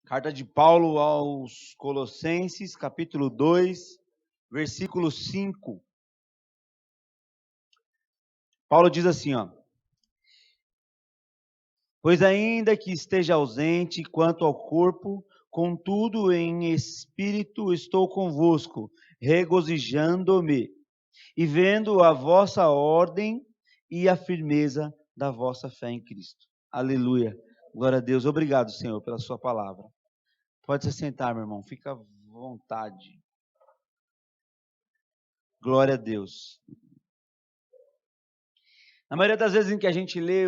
Carta de Paulo aos Colossenses, capítulo 2, versículo 5. Paulo diz assim, ó: Pois ainda que esteja ausente quanto ao corpo, contudo em espírito estou convosco, regozijando-me, e vendo a vossa ordem e a firmeza da vossa fé em Cristo. Aleluia. Glória a Deus. Obrigado, Senhor, pela sua palavra. Pode se sentar, meu irmão. Fica à vontade. Glória a Deus. Na maioria das vezes em que a gente lê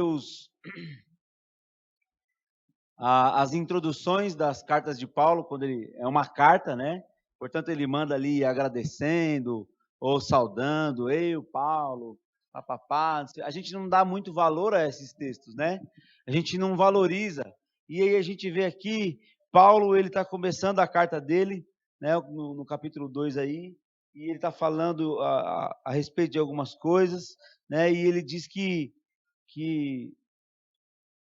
as introduções das cartas de Paulo, quando ele é uma carta, né? Portanto, ele manda ali agradecendo ou saudando, eu, Paulo, papapá. A gente não dá muito valor a esses textos, né? A gente não valoriza. E aí a gente vê aqui, Paulo, ele está começando a carta dele, né? No capítulo 2 aí, e ele está falando a respeito de algumas coisas, né? E ele diz que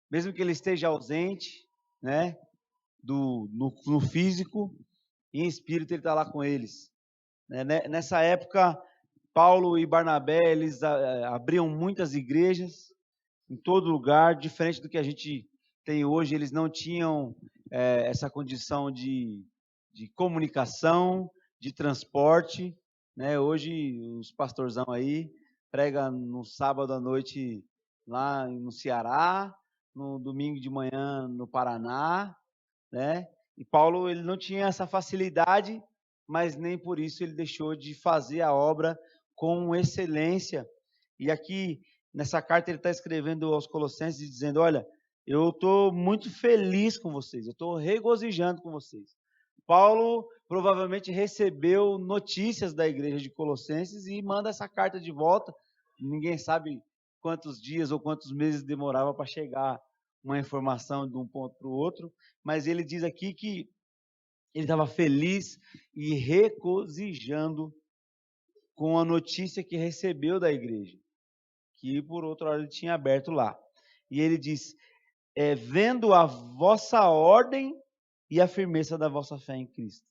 mesmo que ele esteja ausente, né, no físico, em espírito ele está lá com eles. Nessa época, Paulo e Barnabé, eles abriam muitas igrejas em todo lugar, diferente do que a gente tem hoje. Eles não tinham essa condição de comunicação, de transporte, né? Hoje, os pastorzão aí pregam no sábado à noite lá no Ceará, no domingo de manhã no Paraná, né? E Paulo, ele não tinha essa facilidade, mas nem por isso ele deixou de fazer a obra com excelência. E aqui, nessa carta, ele está escrevendo aos Colossenses, dizendo, olha, eu estou muito feliz com vocês, eu estou regozijando com vocês. Paulo provavelmente recebeu notícias da igreja de Colossenses e manda essa carta de volta. Ninguém sabe quantos dias ou quantos meses demorava para chegar uma informação de um ponto para o outro, mas ele diz aqui que ele estava feliz e regozijando com a notícia que recebeu da igreja, que por outro lado ele tinha aberto lá. E ele diz, vendo a vossa ordem e a firmeza da vossa fé em Cristo.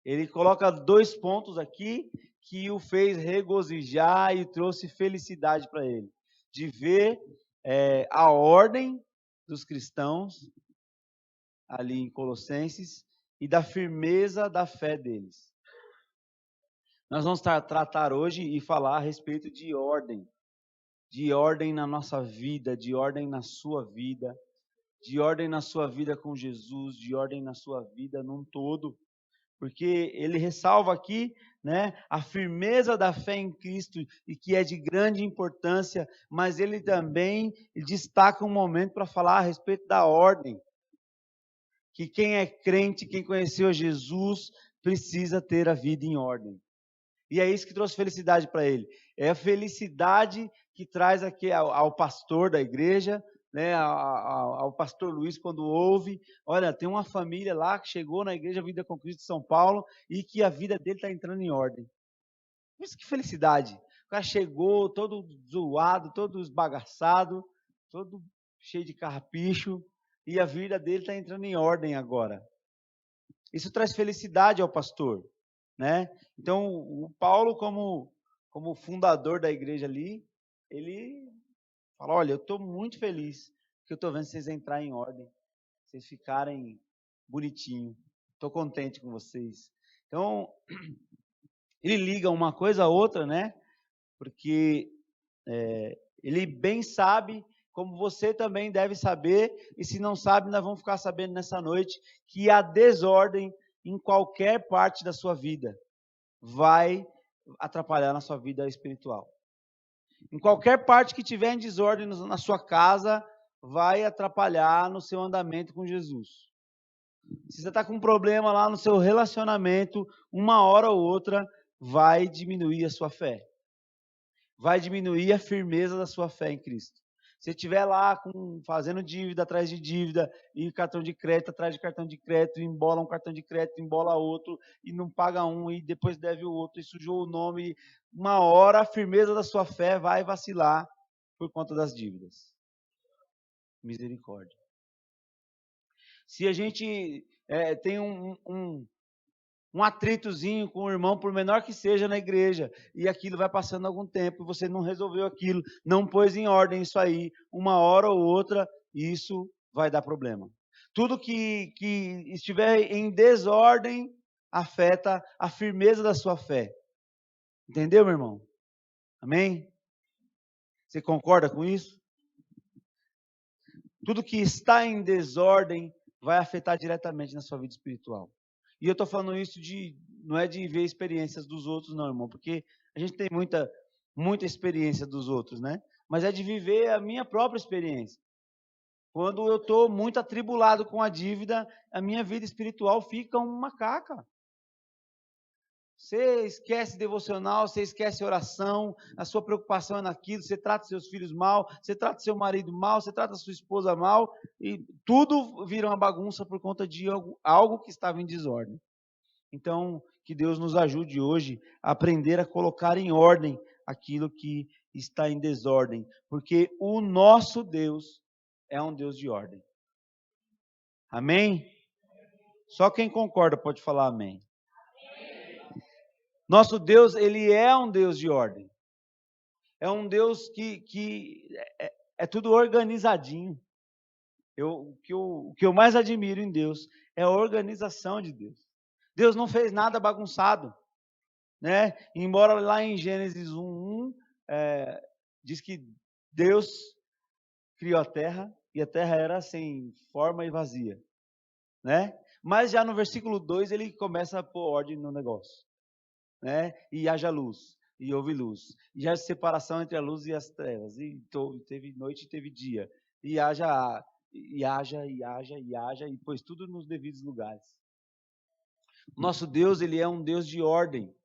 Ele coloca 2 pontos aqui que o fez regozijar e trouxe felicidade para ele, de ver a ordem dos cristãos ali em Colossenses e da firmeza da fé deles. Nós vamos tratar hoje e falar a respeito de ordem na nossa vida, de ordem na sua vida, de ordem na sua vida com Jesus, de ordem na sua vida num todo, porque ele ressalva aqui, né, a firmeza da fé em Cristo e que é de grande importância, mas ele também destaca um momento para falar a respeito da ordem, que quem é crente, quem conheceu Jesus, precisa ter a vida em ordem. E é isso que trouxe felicidade para ele. É a felicidade que traz aqui ao pastor da igreja, né, ao pastor Luiz, quando ouve, olha, tem uma família lá que chegou na Igreja Vida com Cristo de São Paulo e que a vida dele está entrando em ordem. Isso que felicidade. O cara chegou todo zoado, todo esbagaçado, todo cheio de carrapicho, e a vida dele está entrando em ordem agora. Isso traz felicidade ao pastor, né? Então, o Paulo, como fundador da igreja ali, ele fala, olha, eu estou muito feliz que eu estou vendo vocês entrarem em ordem, vocês ficarem bonitinho, estou contente com vocês. Então, ele liga uma coisa a outra, né? Porque ele bem sabe, como você também deve saber, e se não sabe, nós vamos ficar sabendo nessa noite, que a desordem em qualquer parte da sua vida vai atrapalhar na sua vida espiritual. Em qualquer parte que tiver em desordem na sua casa, vai atrapalhar no seu andamento com Jesus. Se você está com um problema lá no seu relacionamento, uma hora ou outra, vai diminuir a sua fé. Vai diminuir a firmeza da sua fé em Cristo. Se estiver lá fazendo dívida atrás de dívida, e cartão de crédito atrás de cartão de crédito, embola um cartão de crédito, embola outro, e não paga um, e depois deve o outro, e sujou o nome, uma hora a firmeza da sua fé vai vacilar por conta das dívidas. Misericórdia. Se a gente tem um atritozinho com o irmão, por menor que seja na igreja, e aquilo vai passando algum tempo, e você não resolveu aquilo, não pôs em ordem isso aí, uma hora ou outra, isso vai dar problema. Tudo que estiver em desordem afeta a firmeza da sua fé. Entendeu, meu irmão? Amém? Você concorda com isso? Tudo que está em desordem vai afetar diretamente na sua vida espiritual. E eu estou falando isso não é de ver experiências dos outros, não, irmão, porque a gente tem muita experiência dos outros, né? Mas é de viver a minha própria experiência. Quando eu estou muito atribulado com a dívida, a minha vida espiritual fica uma caca. Você esquece devocional, você esquece oração, a sua preocupação é naquilo, você trata seus filhos mal, você trata seu marido mal, você trata sua esposa mal, e tudo vira uma bagunça por conta de algo que estava em desordem. Então, que Deus nos ajude hoje a aprender a colocar em ordem aquilo que está em desordem, porque o nosso Deus é um Deus de ordem. Amém? Só quem concorda pode falar amém. Nosso Deus, ele é um Deus de ordem. É um Deus que é tudo organizadinho. O que eu mais admiro em Deus é a organização de Deus. Deus não fez nada bagunçado, né? Embora lá em Gênesis 1:1 diz que Deus criou a terra e a terra era sem forma e vazia, né? Mas já no versículo 2 ele começa a pôr ordem no negócio, né? E haja luz, e houve luz, e haja separação entre a luz e as trevas, e teve noite e teve dia, e haja, e pôs tudo nos devidos lugares. Nosso Deus, ele é um Deus de ordem.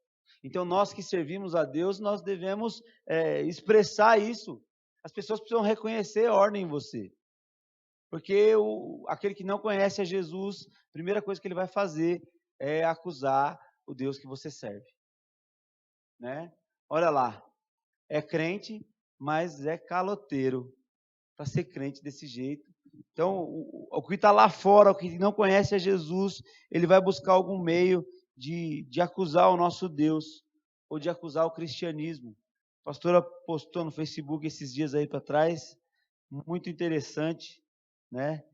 Então, nós que servimos a Deus, nós devemos expressar isso. As pessoas precisam reconhecer a ordem em você. Porque aquele que não conhece a Jesus, a primeira coisa que ele vai fazer é acusar o Deus que você serve. Né? Olha lá, é crente, mas é caloteiro para ser crente desse jeito. Então, o que está lá fora, o que não conhece a Jesus, ele vai buscar algum meio de acusar o nosso Deus, ou de acusar o cristianismo. A pastora postou no Facebook esses dias aí para trás, muito interessante, né?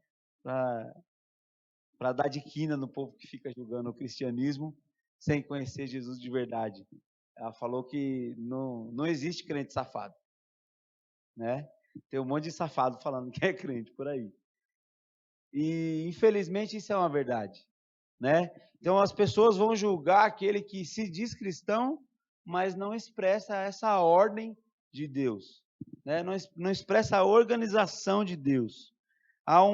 Para dar de quina no povo que fica julgando o cristianismo sem conhecer Jesus de verdade. Ela falou que não existe crente safado, né? Tem um monte de safado falando que é crente por aí. E, infelizmente, isso é uma verdade, né? Então, as pessoas vão julgar aquele que se diz cristão, mas não expressa essa ordem de Deus, né? Não expressa a organização de Deus. Há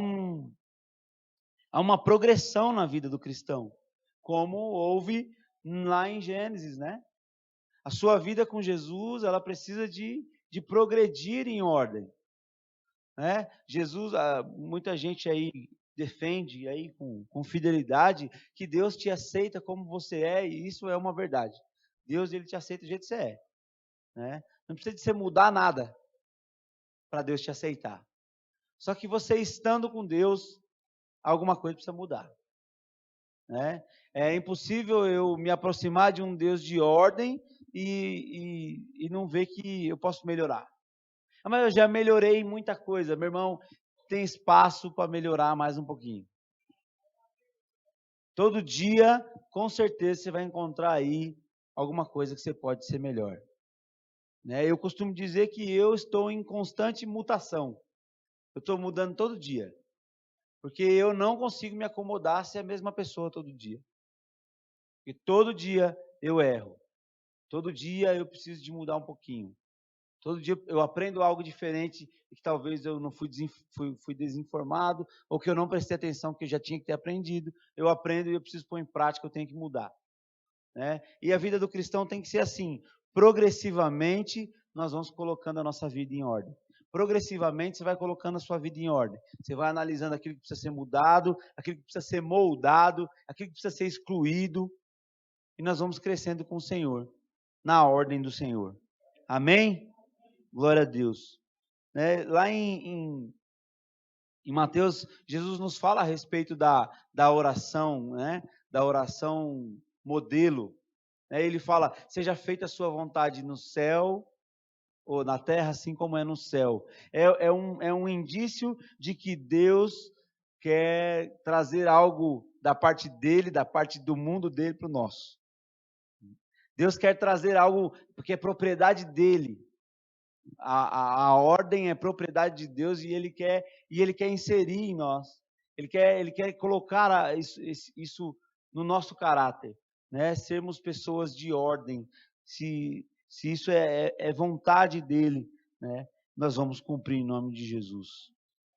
uma progressão na vida do cristão, como houve lá em Gênesis, né? A sua vida com Jesus, ela precisa de progredir em ordem, né? Jesus, muita gente aí defende aí com fidelidade que Deus te aceita como você é, e isso é uma verdade. Deus, ele te aceita do jeito que você é, né? Não precisa de você mudar nada para Deus te aceitar. Só que você estando com Deus, alguma coisa precisa mudar, né? É impossível eu me aproximar de um Deus de ordem e não ver que eu posso melhorar. Mas eu já melhorei muita coisa, meu irmão, tem espaço para melhorar mais um pouquinho. Todo dia, com certeza, você vai encontrar aí alguma coisa que você pode ser melhor. Né? Eu costumo dizer que eu estou em constante mutação. Eu estou mudando todo dia. Porque eu não consigo me acomodar a ser a mesma pessoa todo dia. Porque todo dia eu erro. Todo dia eu preciso de mudar um pouquinho. Todo dia eu aprendo algo diferente e que talvez eu não fui desinformado ou que eu não prestei atenção que eu já tinha que ter aprendido. Eu aprendo e eu preciso pôr em prática, eu tenho que mudar. Né? E a vida do cristão tem que ser assim. Progressivamente, nós vamos colocando a nossa vida em ordem. Progressivamente, você vai colocando a sua vida em ordem. Você vai analisando aquilo que precisa ser mudado, aquilo que precisa ser moldado, aquilo que precisa ser excluído. E nós vamos crescendo com o Senhor, na ordem do Senhor. Amém? Glória a Deus. Lá em Em Mateus, Jesus nos fala a respeito da oração, né? Da oração modelo. Ele fala, seja feita a sua vontade no céu ou na terra, assim como é no céu. É um indício de que Deus quer trazer algo da parte dele, da parte do mundo dele para o nosso. Deus quer trazer algo, porque é propriedade dele. A ordem é propriedade de Deus e ele quer inserir em nós. Ele quer colocar isso no nosso caráter, né? Sermos pessoas de ordem. Se isso é vontade dele, né? Nós vamos cumprir em nome de Jesus.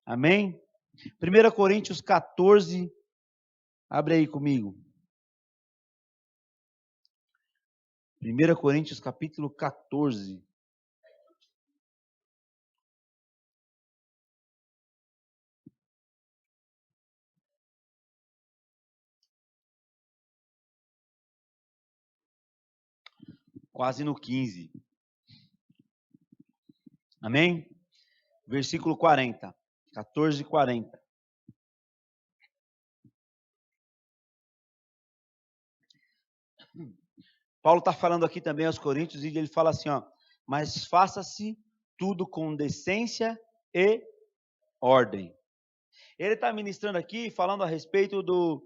Amém? 1 Coríntios 14, abre aí comigo. 1 Coríntios capítulo 14. Quase no 15. Amém? Versículo 40. 14, 40. Paulo está falando aqui também aos Coríntios e ele fala assim, ó, mas faça-se tudo com decência e ordem. Ele está ministrando aqui, falando a respeito do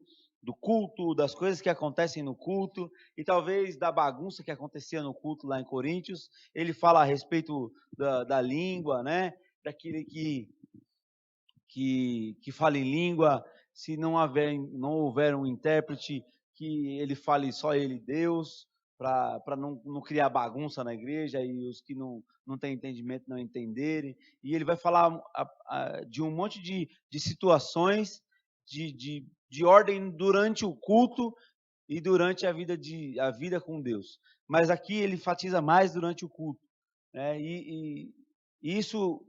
culto, das coisas que acontecem no culto, e talvez da bagunça que acontecia no culto lá em Coríntios. Ele fala a respeito da língua, né? Daquele que fala em língua, se não houver um intérprete, que ele fale só ele, Deus, para não criar bagunça na igreja e os que não têm entendimento não entenderem. E ele vai falar de um monte de situações de ordem durante o culto e durante a vida com Deus. Mas aqui ele enfatiza mais durante o culto, né? E isso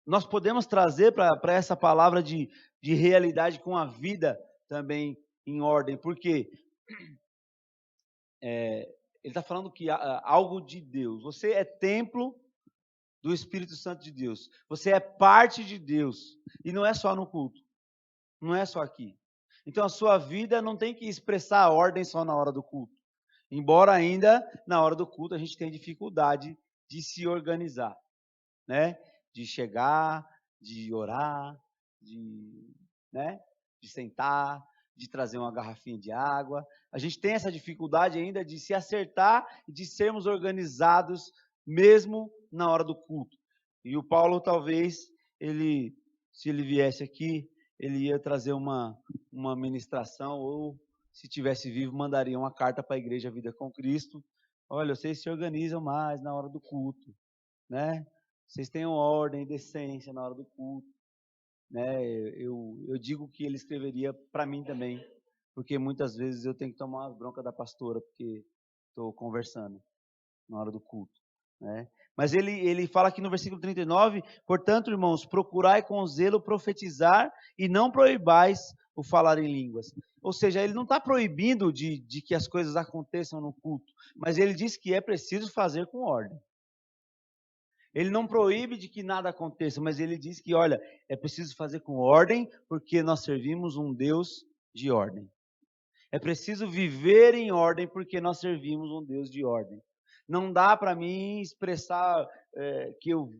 nós podemos trazer para essa palavra de realidade com a vida também em ordem, porque ele está falando que algo de Deus. Você é templo do Espírito Santo de Deus. Você é parte de Deus. E não é só no culto. Não é só aqui. Então a sua vida não tem que expressar a ordem só na hora do culto. Embora ainda na hora do culto a gente tenha dificuldade de se organizar, né? De chegar, de orar, né? De sentar, de trazer uma garrafinha de água. A gente tem essa dificuldade ainda de se acertar e de sermos organizados mesmo na hora do culto. E o Paulo, talvez, se ele viesse aqui, ele ia trazer uma ministração, ou se tivesse vivo, mandaria uma carta para a Igreja Vida com Cristo. Olha, vocês se organizam mais na hora do culto, né? Vocês tenham ordem e decência na hora do culto, né? Eu digo que ele escreveria para mim também, porque muitas vezes eu tenho que tomar uma bronca da pastora, porque estou conversando na hora do culto, né? Mas ele fala aqui no versículo 39, portanto, irmãos, procurai com zelo profetizar e não proibais o falar em línguas. Ou seja, ele não está proibindo de que as coisas aconteçam no culto, mas ele diz que é preciso fazer com ordem. Ele não proíbe de que nada aconteça, mas ele diz que, olha, é preciso fazer com ordem, porque nós servimos um Deus de ordem. É preciso viver em ordem, porque nós servimos um Deus de ordem. Não dá para mim expressar que eu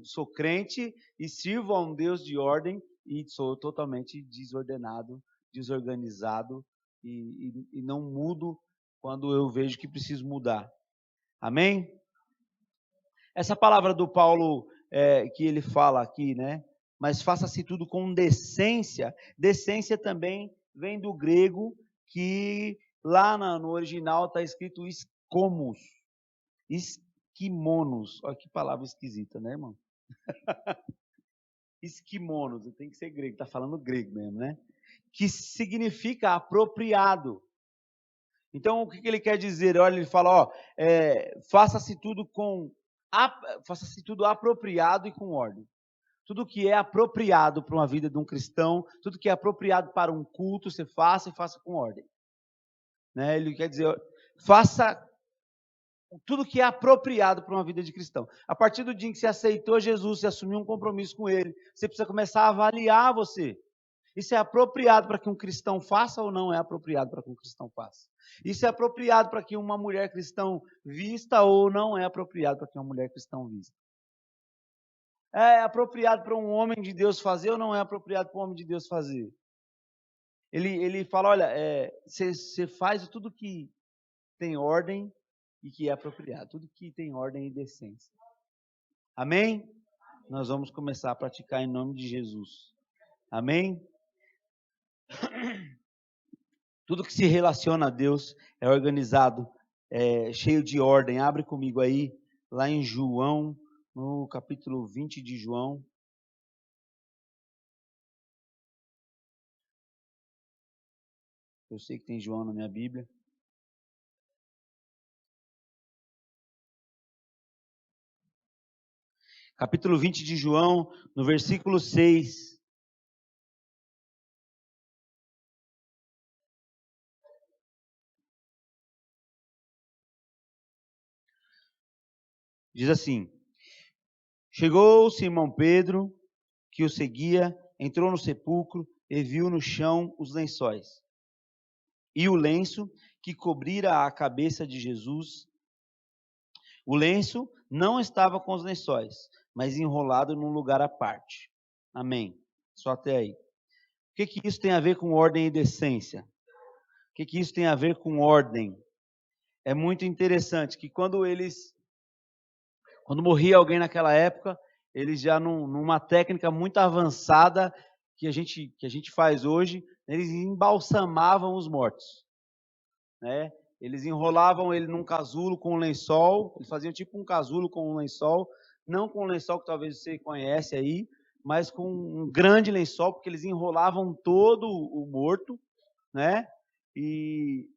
sou crente e sirvo a um Deus de ordem e sou totalmente desordenado, desorganizado e não mudo quando eu vejo que preciso mudar. Amém? Essa palavra do Paulo que ele fala aqui, né? Mas faça-se tudo com decência. Decência também vem do grego, que lá no original está escrito escomos, esquimonos. Olha que palavra esquisita, né, irmão? Esquimonos, tem que ser grego, está falando grego mesmo, né? Que significa apropriado. Então, o que ele quer dizer? Olha, ele fala, ó, faça-se tudo apropriado e com ordem. Tudo que é apropriado para uma vida de um cristão, tudo que é apropriado para um culto, você faça e faça com ordem. Né? Ele quer dizer, faça tudo que é apropriado para uma vida de cristão. A partir do dia em que você aceitou Jesus, você assumiu um compromisso com Ele, você precisa começar a avaliar você. Isso é apropriado para que um cristão faça ou não é apropriado para que um cristão faça? Isso é apropriado para que uma mulher cristã vista ou não é apropriado para que uma mulher cristã vista? É apropriado para um homem de Deus fazer ou não é apropriado para um homem de Deus fazer? Ele fala, olha, você faz tudo que tem ordem e que é apropriado, tudo que tem ordem e decência. Amém? Nós vamos começar a praticar em nome de Jesus. Amém? Tudo que se relaciona a Deus é organizado, cheio de ordem. Abre comigo aí, lá em João, no capítulo 20 de João. Eu sei que tem João na minha Bíblia. Capítulo 20 de João, no versículo 6. Diz assim: Chegou Simão Pedro, que o seguia, entrou no sepulcro e viu no chão os lençóis. E o lenço que cobrira a cabeça de Jesus. O lenço não estava com os lençóis, mas enrolado num lugar à parte. Amém. Só até aí. O que isso tem a ver com ordem e decência? O que isso tem a ver com ordem? É muito interessante que quando morria alguém naquela época, eles já numa técnica muito avançada que a gente faz hoje, eles embalsamavam os mortos, né? Eles enrolavam ele num casulo com um lençol, eles faziam tipo um casulo com um lençol, não com um lençol que talvez você conhece aí, mas com um grande lençol, porque eles enrolavam todo o morto, né? E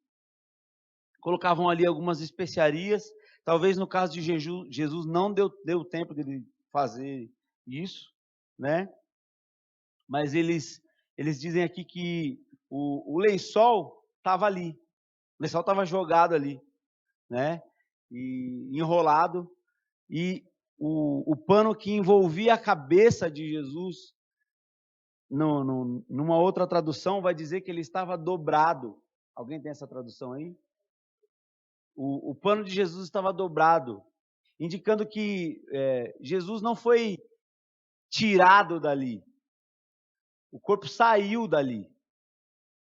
colocavam ali algumas especiarias. Talvez no caso de Jesus não deu tempo dele fazer isso, né? Mas eles dizem aqui que o lençol estava ali, o lençol estava jogado ali, né? E enrolado, e o pano que envolvia a cabeça de Jesus, numa outra tradução, vai dizer que ele estava dobrado. Alguém tem essa tradução aí? O pano de Jesus estava dobrado, indicando que Jesus não foi tirado dali, o corpo saiu dali,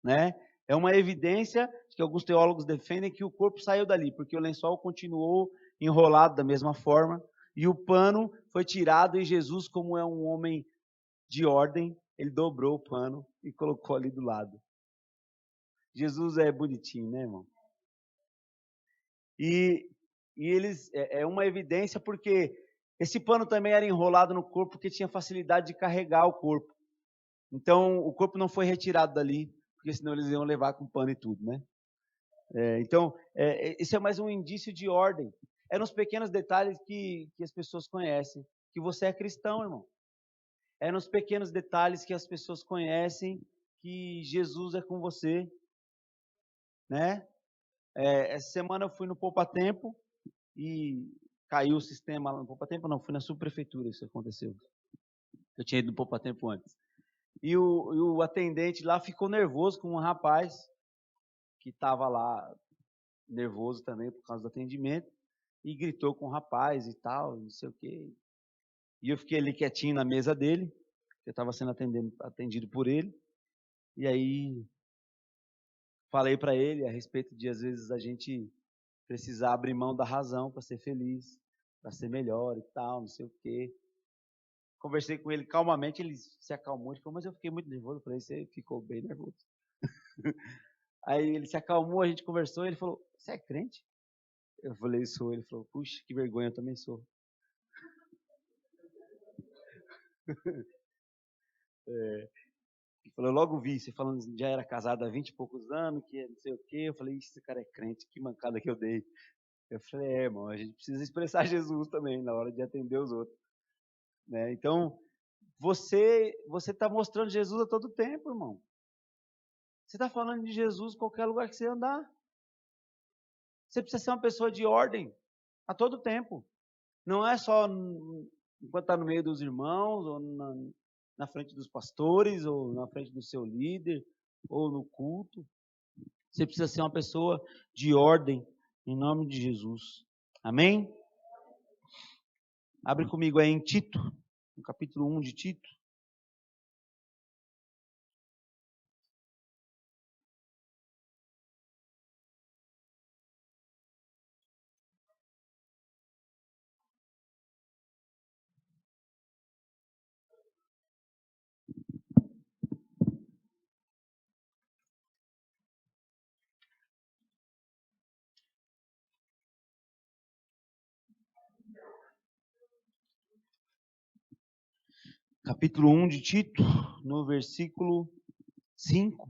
né? É uma evidência que alguns teólogos defendem que o corpo saiu dali, porque o lençol continuou enrolado da mesma forma, e o pano foi tirado, e Jesus, como é um homem de ordem, ele dobrou o pano e colocou ali do lado. Jesus é bonitinho, né, irmão? E eles, é uma evidência porque esse pano também era enrolado no corpo porque tinha facilidade de carregar o corpo. Então, o corpo não foi retirado dali, porque senão eles iam levar com pano e tudo, né? Então, isso é mais um indício de ordem. É nos pequenos detalhes que as pessoas conhecem que você é cristão, irmão. É nos pequenos detalhes que as pessoas conhecem que Jesus é com você, né? Essa semana eu fui no Poupa Tempo e caiu o sistema lá no Poupa Tempo, não, fui na subprefeitura, isso aconteceu. Eu tinha ido no Poupa Tempo antes. E o atendente lá ficou nervoso com um rapaz que estava lá nervoso também por causa do atendimento e gritou com o rapaz e tal, não sei o quê. E eu fiquei ali quietinho na mesa dele, eu estava sendo atendido por ele, e aí falei para ele a respeito de, às vezes, a gente precisar abrir mão da razão para ser feliz, para ser melhor e tal, não sei o quê. Conversei com ele calmamente, ele se acalmou, ele falou, mas eu fiquei muito nervoso. Eu falei, você ficou bem nervoso. Aí ele se acalmou, a gente conversou, ele falou, você é crente? Eu falei, sou. Ele falou, puxa, que vergonha, eu também sou. Ele falou, eu logo vi, você falando já era casado há 20 e poucos anos, que não sei o quê. Eu falei, esse cara é crente, que mancada que eu dei. Eu falei, irmão, a gente precisa expressar Jesus também na hora de atender os outros, né? Então, você está mostrando Jesus a todo tempo, irmão. Você está falando de Jesus em qualquer lugar que você andar. Você precisa ser uma pessoa de ordem. A todo tempo. Não é só enquanto está no meio dos irmãos, ou na frente dos pastores, ou na frente do seu líder, ou no culto. Você precisa ser uma pessoa de ordem, em nome de Jesus. Amém? Abre comigo aí em Tito, no capítulo 1 de Tito. Capítulo 1 de Tito, no versículo 5.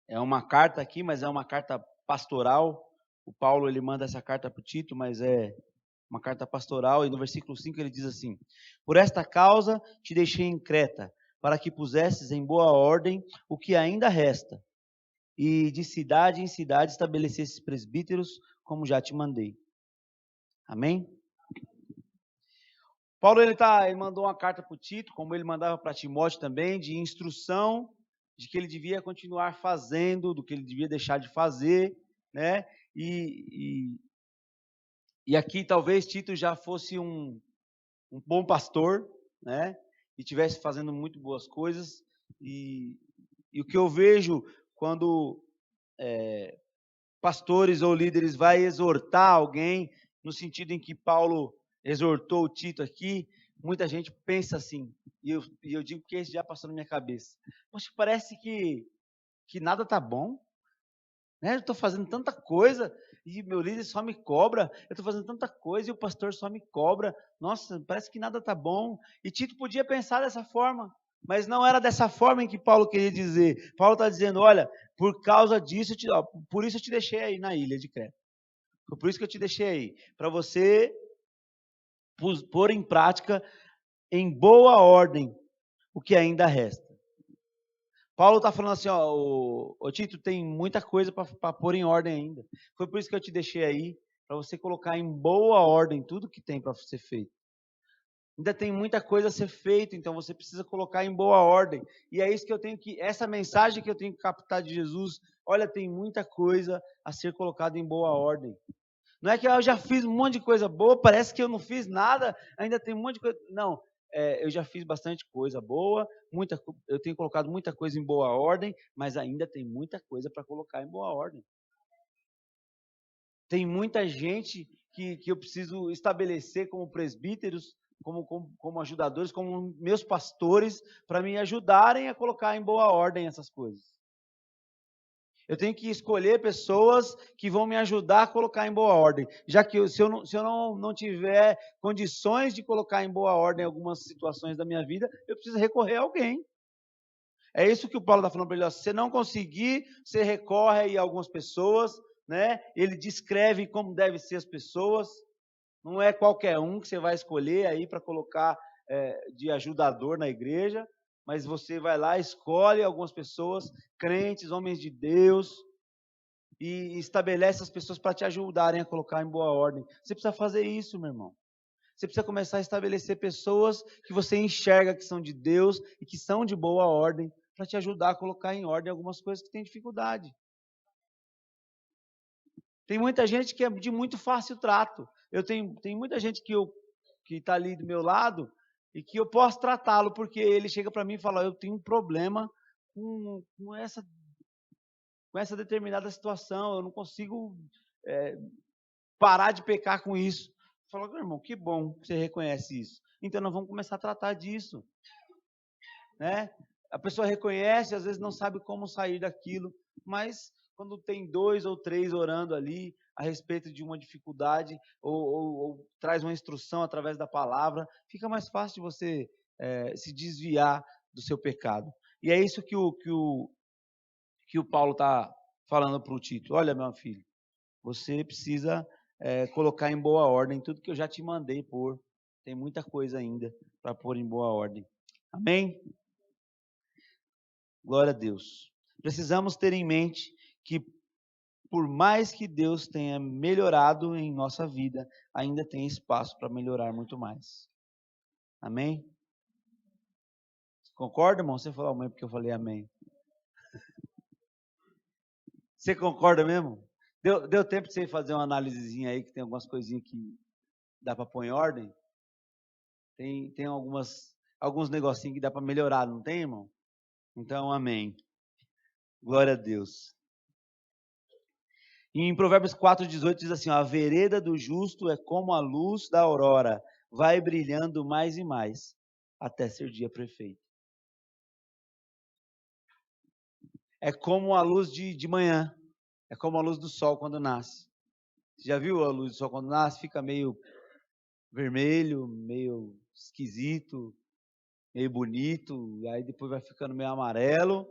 É uma carta aqui, mas é uma carta pastoral. O Paulo ele manda essa carta para o Tito, mas é uma carta pastoral. E no versículo 5 ele diz assim: Por esta causa te deixei em Creta, para que pusesses em boa ordem o que ainda resta, e de cidade em cidade estabelecesses presbíteros, como já te mandei. Amém? Paulo ele mandou uma carta para o Tito, como ele mandava para Timóteo também, de instrução de que ele devia continuar fazendo, do que ele devia deixar de fazer, né? E aqui talvez Tito já fosse um bom pastor, né? E estivesse fazendo muito boas coisas. E o que eu vejo quando pastores ou líderes vai exortar alguém, no sentido em que Paulo exortou o Tito aqui, muita gente pensa assim, e eu digo que isso já passou na minha cabeça. Poxa, parece que nada tá bom, né? Eu estou fazendo tanta coisa e meu líder só me cobra, eu estou fazendo tanta coisa e o pastor só me cobra. Nossa, parece que nada tá bom. E Tito podia pensar dessa forma, mas não era dessa forma em que Paulo queria dizer. Paulo está dizendo, olha, por causa disso, por isso eu te deixei aí na ilha de Creta. Foi por isso que eu te deixei aí, para você pôr em prática, em boa ordem, o que ainda resta. Paulo está falando assim, ó, o Tito, tem muita coisa para pôr em ordem ainda. Foi por isso que eu te deixei aí, para você colocar em boa ordem tudo que tem para ser feito. Ainda tem muita coisa a ser feita, então você precisa colocar em boa ordem. E é isso que eu tenho essa mensagem que eu tenho que captar de Jesus. Olha, tem muita coisa a ser colocada em boa ordem. Não é que eu já fiz um monte de coisa boa, parece que eu não fiz nada, ainda tem um monte de coisa. Não, eu já fiz bastante coisa boa, eu tenho colocado muita coisa em boa ordem, mas ainda tem muita coisa para colocar em boa ordem. Tem muita gente que eu preciso estabelecer como presbíteros, como ajudadores, como meus pastores, para me ajudarem a colocar em boa ordem essas coisas. Eu tenho que escolher pessoas que vão me ajudar a colocar em boa ordem. Já que se eu não tiver condições de colocar em boa ordem algumas situações da minha vida, eu preciso recorrer a alguém. É isso que o Paulo está falando para ele. Se você não conseguir, você recorre aí a algumas pessoas, né? Ele descreve como devem ser as pessoas. Não é qualquer um que você vai escolher aí para colocar de ajudador na igreja, mas você vai lá, escolhe algumas pessoas, crentes, homens de Deus, e estabelece as pessoas para te ajudarem a colocar em boa ordem. Você precisa fazer isso, meu irmão. Você precisa começar a estabelecer pessoas que você enxerga que são de Deus e que são de boa ordem, para te ajudar a colocar em ordem algumas coisas que tem dificuldade. Tem muita gente que é de muito fácil trato. Tem muita gente que está ali do meu lado e que eu posso tratá-lo, porque ele chega para mim e fala, eu tenho um problema com essa determinada situação, eu não consigo parar de pecar com isso. Fala, meu irmão, que bom que você reconhece isso. Então nós vamos começar a tratar disso. Né? A pessoa reconhece, às vezes não sabe como sair daquilo, mas quando tem 2 ou 3 orando ali a respeito de uma dificuldade, ou traz uma instrução através da palavra, fica mais fácil de você se desviar do seu pecado. E é isso que o Paulo está falando para o Tito. Olha, meu filho, você precisa colocar em boa ordem tudo que eu já te mandei pôr. Tem muita coisa ainda para pôr em boa ordem. Amém? Glória a Deus. Precisamos ter em mente que, por mais que Deus tenha melhorado em nossa vida, ainda tem espaço para melhorar muito mais. Amém? Concorda, irmão? Você falou amém porque eu falei amém. Você concorda mesmo? Deu tempo de você fazer uma análisezinha aí, que tem algumas coisinhas que dá para pôr em ordem? Tem alguns negocinhos que dá para melhorar, não tem, irmão? Então, amém. Glória a Deus. E em Provérbios 4,18 diz assim, ó, a vereda do justo é como a luz da aurora, vai brilhando mais e mais, até ser dia perfeito. É como a luz de manhã, é como a luz do sol quando nasce. Você já viu a luz do sol quando nasce? Fica meio vermelho, meio esquisito, meio bonito, e aí depois vai ficando meio amarelo,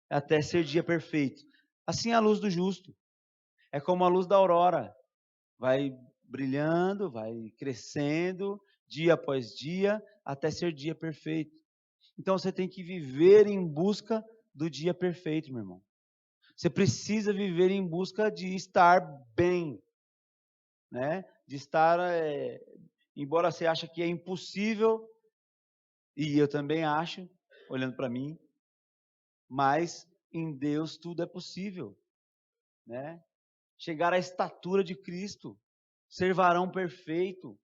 até ser dia perfeito. Assim é a luz do justo. É como a luz da aurora, vai brilhando, vai crescendo, dia após dia, até ser dia perfeito. Então você tem que viver em busca do dia perfeito, meu irmão. Você precisa viver em busca de estar bem, né? De estar, embora você ache que é impossível, e eu também acho, olhando para mim, mas em Deus tudo é possível, né? Chegar à estatura de Cristo, ser varão perfeito.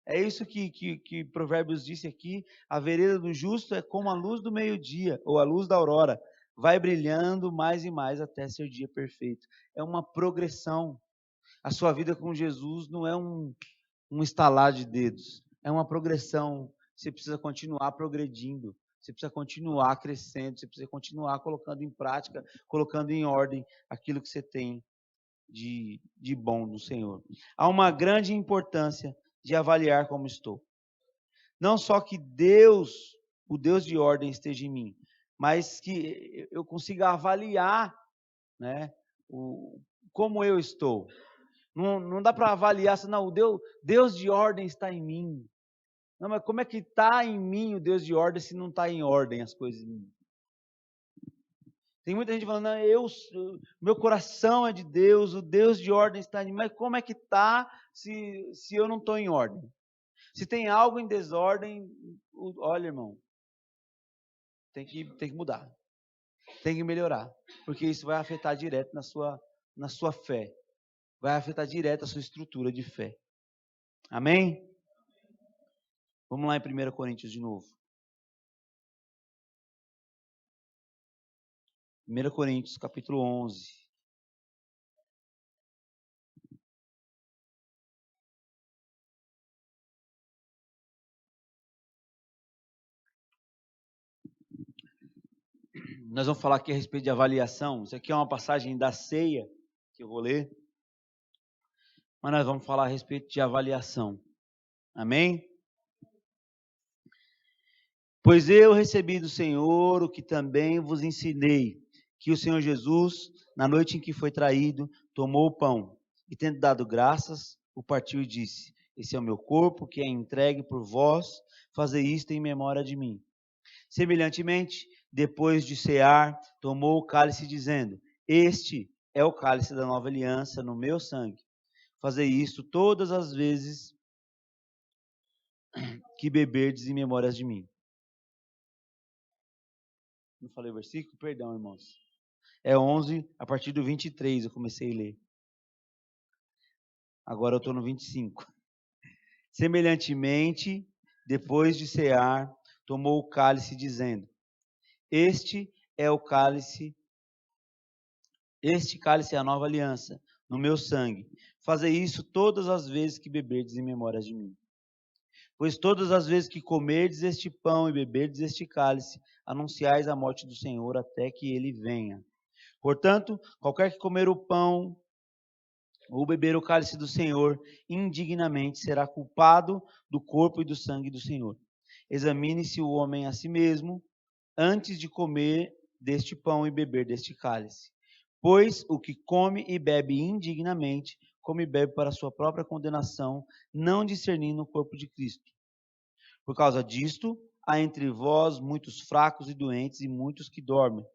É isso que Provérbios disse aqui, a vereda do justo é como a luz do meio-dia, ou a luz da aurora, vai brilhando mais e mais até ser dia perfeito. É uma progressão. A sua vida com Jesus não é um estalar de dedos, é uma progressão. Você precisa continuar progredindo, você precisa continuar crescendo, você precisa continuar colocando em prática, colocando em ordem aquilo que você tem de bom do Senhor. Há uma grande importância de avaliar como estou. Não só que Deus, o Deus de ordem, esteja em mim, mas que eu consiga avaliar, né, como eu estou. Não dá para avaliar, não, Deus de ordem está em mim. Não, mas como é que está em mim o Deus de ordem se não está em ordem as coisas em mim? Tem muita gente falando, meu coração é de Deus, o Deus de ordem está em mim, mas como é que está se eu não estou em ordem? Se tem algo em desordem, olha, irmão, tem que mudar, tem que melhorar, porque isso vai afetar direto na sua fé, vai afetar direto a sua estrutura de fé. Amém? Vamos lá em 1 Coríntios de novo. 1 Coríntios, capítulo 11. Nós vamos falar aqui a respeito de avaliação. Isso aqui é uma passagem da ceia, que eu vou ler. Mas nós vamos falar a respeito de avaliação. Amém? Pois eu recebi do Senhor o que também vos ensinei, que o Senhor Jesus, na noite em que foi traído, tomou o pão e, tendo dado graças, o partiu e disse, esse é o meu corpo que é entregue por vós, fazei isto em memória de mim. Semelhantemente, depois de cear, tomou o cálice dizendo, este é o cálice da nova aliança no meu sangue. Fazei isto todas as vezes que beberdes em memórias de mim. Não falei o versículo? Perdão, irmãos. É 11, a partir do 23 eu comecei a ler. Agora eu estou no 25. Semelhantemente, depois de cear, tomou o cálice dizendo, este cálice é a nova aliança, no meu sangue. Fazei isso todas as vezes que beberdes em memória de mim. Pois todas as vezes que comerdes este pão e beberdes este cálice, anunciais a morte do Senhor até que ele venha. Portanto, qualquer que comer o pão ou beber o cálice do Senhor indignamente será culpado do corpo e do sangue do Senhor. Examine-se o homem a si mesmo antes de comer deste pão e beber deste cálice. Pois o que come e bebe indignamente, come e bebe para sua própria condenação, não discernindo o corpo de Cristo. Por causa disto, há entre vós muitos fracos e doentes e muitos que dormem.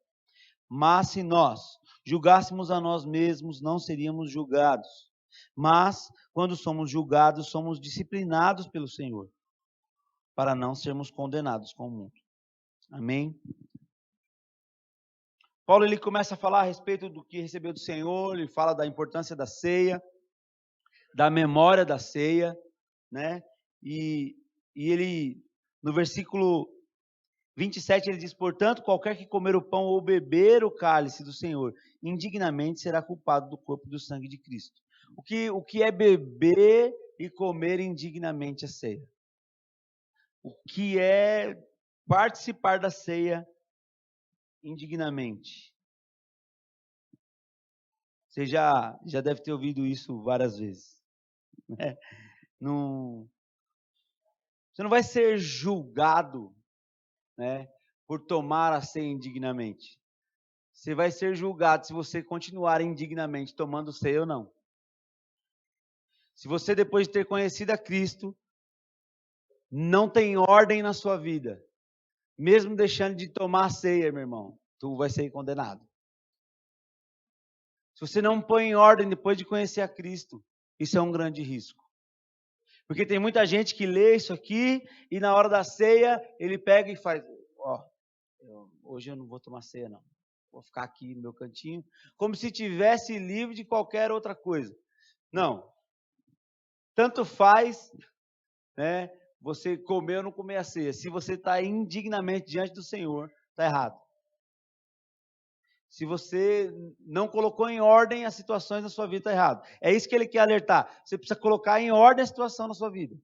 Mas se nós julgássemos a nós mesmos, não seríamos julgados. Mas, quando somos julgados, somos disciplinados pelo Senhor, para não sermos condenados com o mundo. Amém? Paulo ele começa a falar a respeito do que recebeu do Senhor, ele fala da importância da ceia, da memória da ceia, né? E ele, no versículo 27, ele diz: portanto, qualquer que comer o pão ou beber o cálice do Senhor, indignamente será culpado do corpo e do sangue de Cristo. O que é beber e comer indignamente a ceia? O que é participar da ceia indignamente? Você já deve ter ouvido isso várias vezes, né? Não, você não vai ser julgado, né, por tomar a ceia indignamente. Você vai ser julgado se você continuar indignamente tomando ceia ou não. Se você, depois de ter conhecido a Cristo, não tem ordem na sua vida, mesmo deixando de tomar a ceia, meu irmão, tu vai ser condenado. Se você não põe em ordem depois de conhecer a Cristo, isso é um grande risco. Porque tem muita gente que lê isso aqui e na hora da ceia ele pega e faz: ó, hoje eu não vou tomar ceia não, vou ficar aqui no meu cantinho, como se tivesse livre de qualquer outra coisa. Não, tanto faz, né, você comer ou não comer a ceia. Se você está indignamente diante do Senhor, está errado. Se você não colocou em ordem as situações da sua vida, está errado. É isso que ele quer alertar. Você precisa colocar em ordem a situação na sua vida.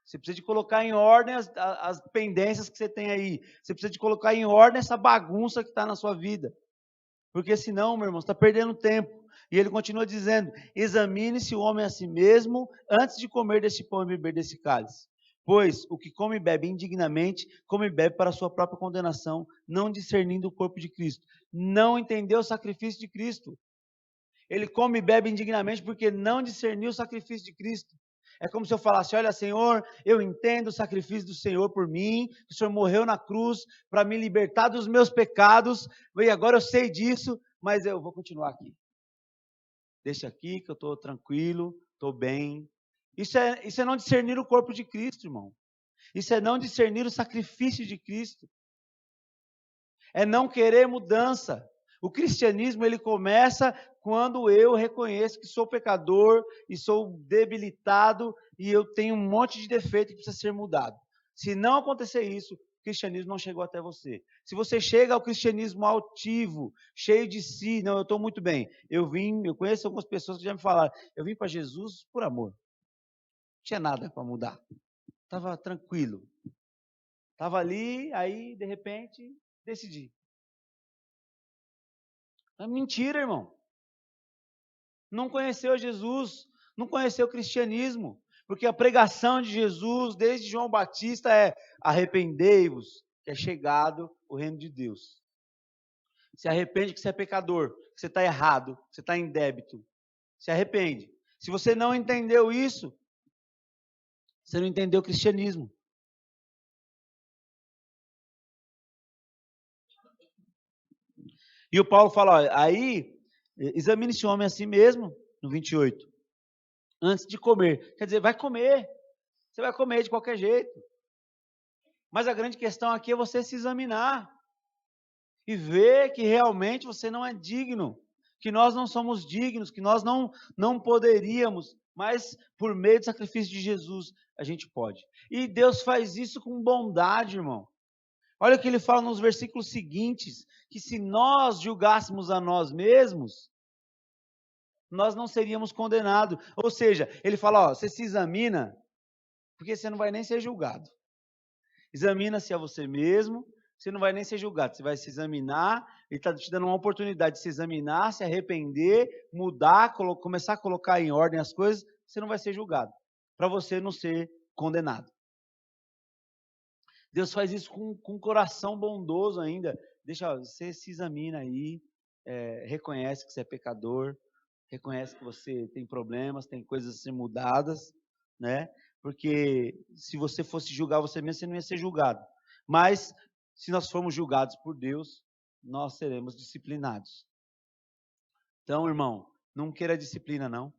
Você precisa de colocar em ordem as pendências que você tem aí. Você precisa de colocar em ordem essa bagunça que está na sua vida. Porque senão, meu irmão, você está perdendo tempo. E ele continua dizendo: examine-se o homem a si mesmo antes de comer deste pão e beber desse cálice. Pois o que come e bebe indignamente, come e bebe para a sua própria condenação, não discernindo o corpo de Cristo. Não entendeu o sacrifício de Cristo. Ele come e bebe indignamente porque não discerniu o sacrifício de Cristo. É como se eu falasse: olha, Senhor, eu entendo o sacrifício do Senhor por mim, que o Senhor morreu na cruz para me libertar dos meus pecados, e agora eu sei disso, mas eu vou continuar aqui. Deixa aqui que eu estou tranquilo, estou bem. Isso é não discernir o corpo de Cristo, irmão. Isso é não discernir o sacrifício de Cristo. É não querer mudança. O cristianismo, ele começa quando eu reconheço que sou pecador e sou debilitado e eu tenho um monte de defeito que precisa ser mudado. Se não acontecer isso, o cristianismo não chegou até você. Se você chega ao cristianismo altivo, cheio de si, não, eu estou muito bem. Eu conheço algumas pessoas que já me falaram: eu vim para Jesus por amor. Não tinha nada para mudar. Estava tranquilo. Estava ali, aí, de repente, decidi. É mentira, irmão. Não conheceu Jesus, não conheceu o cristianismo, porque a pregação de Jesus, desde João Batista, é: arrependei-vos, que é chegado o reino de Deus. Se arrepende que você é pecador, que você está errado, que você está em débito. Se arrepende. Se você não entendeu isso, você não entendeu o cristianismo. E o Paulo fala: ó, aí, examine esse homem a si mesmo, no 28, antes de comer. Quer dizer, vai comer. Você vai comer de qualquer jeito. Mas a grande questão aqui é você se examinar e ver que realmente você não é digno, que nós não somos dignos, que nós não poderíamos, mas por meio do sacrifício de Jesus a gente pode. E Deus faz isso com bondade, irmão. Olha o que ele fala nos versículos seguintes, que se nós julgássemos a nós mesmos, nós não seríamos condenados. Ou seja, ele fala: ó, você se examina, porque você não vai nem ser julgado. Examina-se a você mesmo, você não vai nem ser julgado, você vai se examinar, ele está te dando uma oportunidade de se examinar, se arrepender, mudar, começar a colocar em ordem as coisas, você não vai ser julgado, para você não ser condenado. Deus faz isso com um coração bondoso ainda. Deixa, você se examina aí, reconhece que você é pecador, reconhece que você tem problemas, tem coisas a ser mudadas, né? Porque se você fosse julgar você mesmo, você não ia ser julgado. Mas se nós formos julgados por Deus, nós seremos disciplinados. Então, irmão, não queira disciplina não,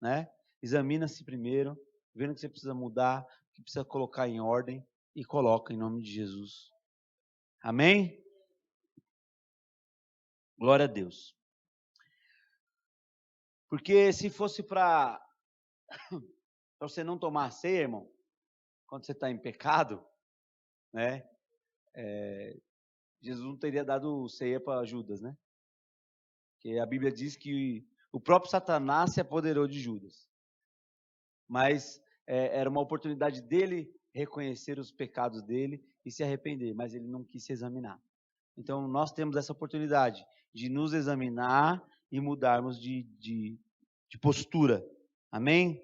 né? Examina-se primeiro, vendo que você precisa mudar, que precisa colocar em ordem, e coloca em nome de Jesus. Amém? Glória a Deus. Porque se fosse para você não tomar ceia, irmão, quando você está em pecado, né? Jesus não teria dado ceia para Judas, né? Porque a Bíblia diz que o próprio Satanás se apoderou de Judas. Mas era uma oportunidade dele reconhecer os pecados dele e se arrepender, mas ele não quis se examinar. Então, nós temos essa oportunidade de nos examinar e mudarmos de postura. Amém?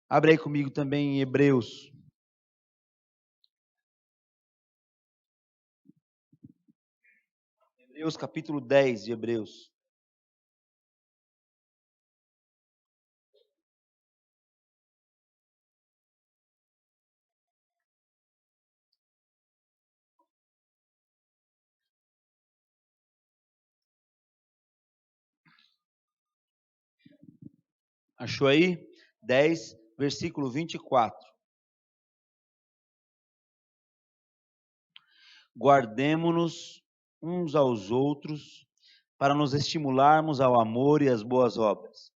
Abre aí comigo também em Hebreus. Hebreus, capítulo 10 de Hebreus. Achou aí? 10, versículo 24. Guardemo-nos uns aos outros para nos estimularmos ao amor e às boas obras,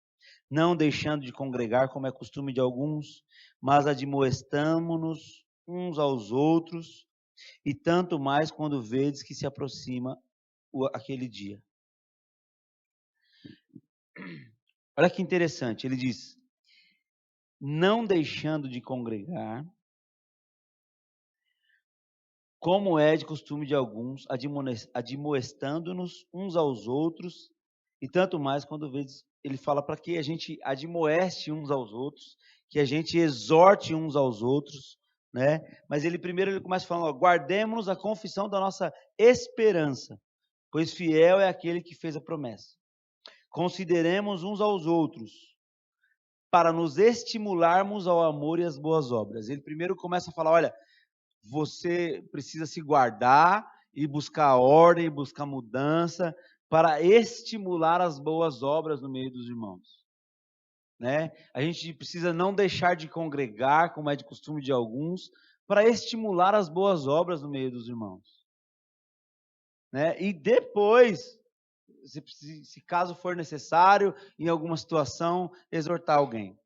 não deixando de congregar como é costume de alguns, mas admoestamo-nos uns aos outros, e tanto mais quando vedes que se aproxima aquele dia. Olha que interessante, ele diz, não deixando de congregar, como é de costume de alguns, admoestando-nos uns aos outros, e tanto mais quando vedes, ele fala para que a gente admoeste uns aos outros, que a gente exorte uns aos outros, né? Mas ele começa falando, guardemos a confissão da nossa esperança, pois fiel é aquele que fez a promessa. Consideremos uns aos outros, para nos estimularmos ao amor e às boas obras. Ele primeiro começa a falar, olha, você precisa se guardar e buscar ordem, buscar mudança, para estimular as boas obras no meio dos irmãos. Né? A gente precisa não deixar de congregar, como é de costume de alguns, para estimular as boas obras no meio dos irmãos. Né? E depois, se caso for necessário, em alguma situação, exortar alguém.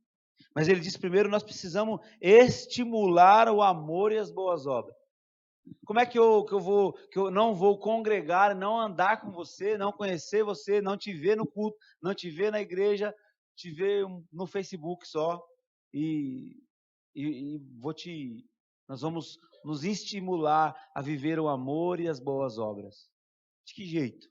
Mas ele diz primeiro, nós precisamos estimular o amor e as boas obras. Como é que eu não vou congregar, não andar com você, não conhecer você, não te ver no culto, não te ver na igreja, te ver no Facebook só e nós vamos nos estimular a viver o amor e as boas obras. De que jeito?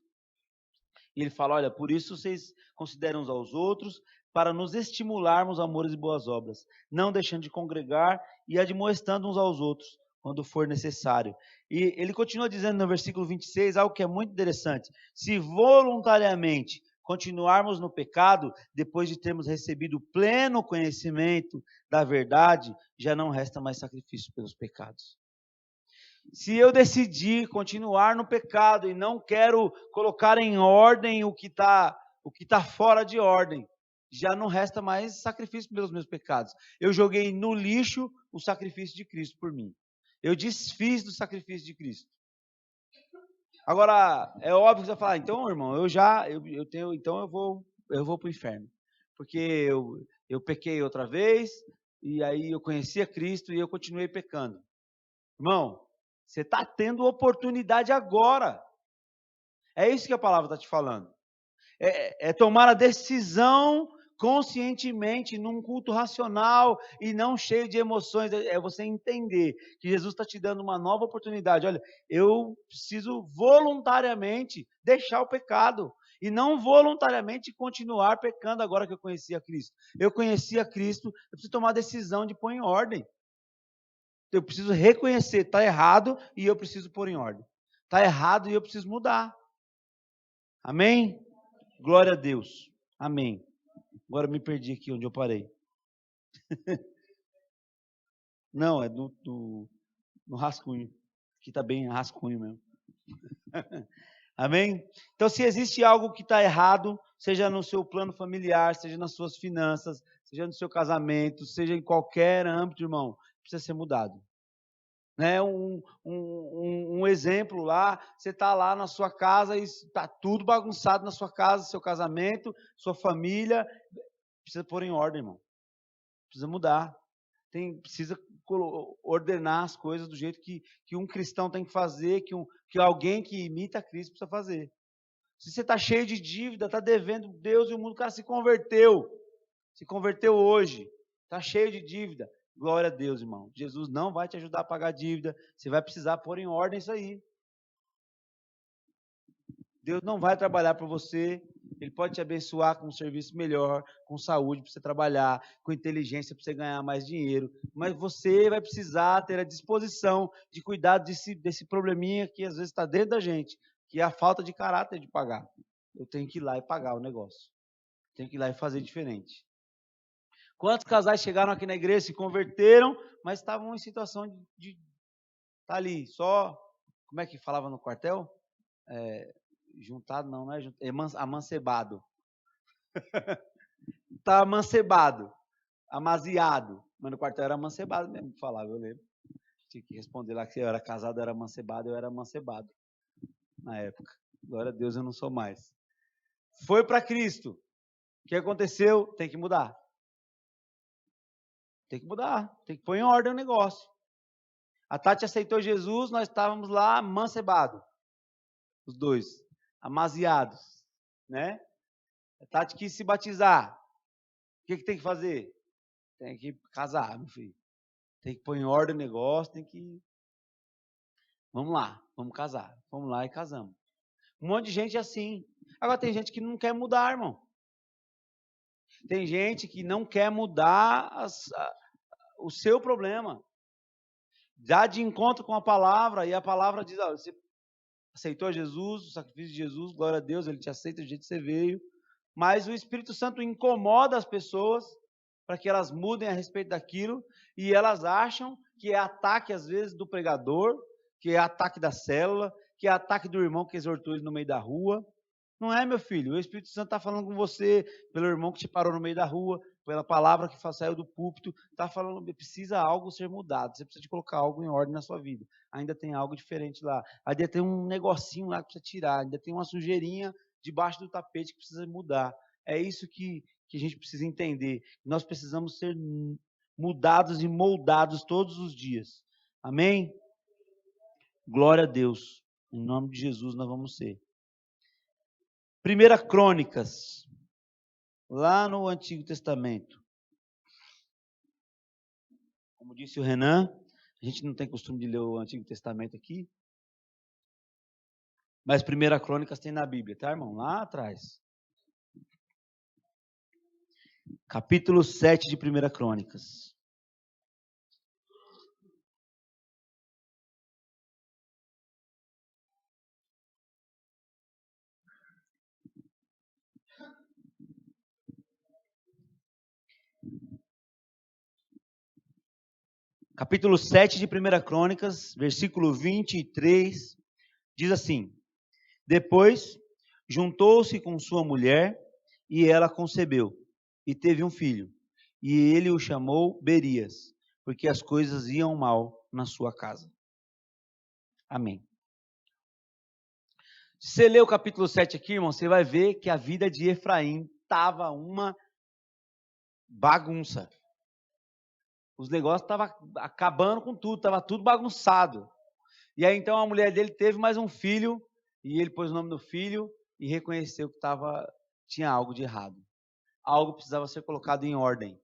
E ele fala, olha, por isso vocês consideram uns aos outros, para nos estimularmos a amores e boas obras, não deixando de congregar e admoestando uns aos outros, quando for necessário. E ele continua dizendo no versículo 26, algo que é muito interessante, se voluntariamente continuarmos no pecado, depois de termos recebido pleno conhecimento da verdade, já não resta mais sacrifício pelos pecados. Se eu decidir continuar no pecado e não quero colocar em ordem o que está fora de ordem, já não resta mais sacrifício pelos meus pecados. Eu joguei no lixo o sacrifício de Cristo por mim. Eu desfiz do sacrifício de Cristo. Agora, é óbvio que você vai falar, então, irmão, então eu vou para o inferno. Porque eu pequei outra vez, e aí eu conhecia Cristo e eu continuei pecando. Irmão, você está tendo oportunidade agora. É isso que a palavra está te falando. É tomar a decisão conscientemente, num culto racional e não cheio de emoções. É você entender que Jesus está te dando uma nova oportunidade. Olha, eu preciso voluntariamente deixar o pecado e não voluntariamente continuar pecando agora que eu conheci a Cristo. Eu conheci a Cristo, eu preciso tomar a decisão de pôr em ordem. Eu preciso reconhecer, está errado e eu preciso pôr em ordem. Está errado e eu preciso mudar. Amém? Glória a Deus. Amém. Agora me perdi aqui onde eu parei. Não, é no rascunho. Aqui está bem rascunho mesmo. Amém? Então, se existe algo que está errado, seja no seu plano familiar, seja nas suas finanças, seja no seu casamento, seja em qualquer âmbito, irmão, precisa ser mudado. Né? Um exemplo lá, você está lá na sua casa e está tudo bagunçado na sua casa, seu casamento, sua família, precisa pôr em ordem, irmão. Precisa mudar. Precisa ordenar as coisas do jeito que um cristão tem que fazer, que alguém que imita Cristo precisa fazer. Se você está cheio de dívida, está devendo Deus e o mundo, o cara se converteu hoje, está cheio de dívida. Glória a Deus, irmão. Jesus não vai te ajudar a pagar a dívida, você vai precisar pôr em ordem isso aí. Deus não vai trabalhar para você, Ele pode te abençoar com um serviço melhor, com saúde para você trabalhar, com inteligência para você ganhar mais dinheiro, mas você vai precisar ter a disposição de cuidar desse probleminha que às vezes está dentro da gente, que é a falta de caráter de pagar. Eu tenho que ir lá e pagar o negócio. Tenho que ir lá e fazer diferente. Quantos casais chegaram aqui na igreja, se converteram, mas estavam em situação de tá ali, só, como é que falava no quartel? Juntado não é amancebado. Tá amancebado, amaziado. Mas no quartel era amancebado mesmo que falava, eu lembro. Tinha que responder lá que eu era casado, eu era amancebado, eu era amancebado na época. Glória a Deus, eu não sou mais. Foi para Cristo. O que aconteceu? Tem que mudar. Tem que mudar, tem que pôr em ordem o negócio. A Tati aceitou Jesus, nós estávamos lá amancebados. Os dois, amaziados, né? A Tati quis se batizar. O que tem que fazer? Tem que casar, meu filho. Tem que pôr em ordem o negócio, tem que... Vamos lá, vamos casar. Vamos lá e casamos. Um monte de gente é assim. Agora tem gente que não quer mudar, irmão. Tem gente que não quer mudar o seu problema. Dá de encontro com a palavra, e a palavra diz, você aceitou Jesus, o sacrifício de Jesus, glória a Deus, Ele te aceita do jeito que você veio, mas o Espírito Santo incomoda as pessoas para que elas mudem a respeito daquilo, e elas acham que é ataque, às vezes, do pregador, que é ataque da célula, que é ataque do irmão que exortou ele no meio da rua. Não é, meu filho, o Espírito Santo está falando com você, pelo irmão que te parou no meio da rua, pela palavra que saiu do púlpito, está falando, precisa algo ser mudado, você precisa de colocar algo em ordem na sua vida. Ainda tem algo diferente lá, ainda tem um negocinho lá que precisa tirar, ainda tem uma sujeirinha debaixo do tapete que precisa mudar. É isso que a gente precisa entender. Nós precisamos ser mudados e moldados todos os dias. Amém? Glória a Deus. Em nome de Jesus nós vamos ser. 1 Crônicas, lá no Antigo Testamento. Como disse o Renan, a gente não tem costume de ler o Antigo Testamento aqui, mas 1 Crônicas tem na Bíblia, tá, irmão? Lá atrás. Capítulo 7 de 1 Crônicas. Capítulo 7 de 1 Crônicas, versículo 23, diz assim: Depois juntou-se com sua mulher e ela concebeu e teve um filho. E ele o chamou Berias, porque as coisas iam mal na sua casa. Amém. Se você ler o capítulo 7 aqui, irmão, você vai ver que a vida de Efraim estava uma bagunça. Os negócios estavam acabando com tudo, estava tudo bagunçado. E aí então a mulher dele teve mais um filho, e ele pôs o nome do filho e reconheceu que tinha algo de errado. Algo precisava ser colocado em ordem.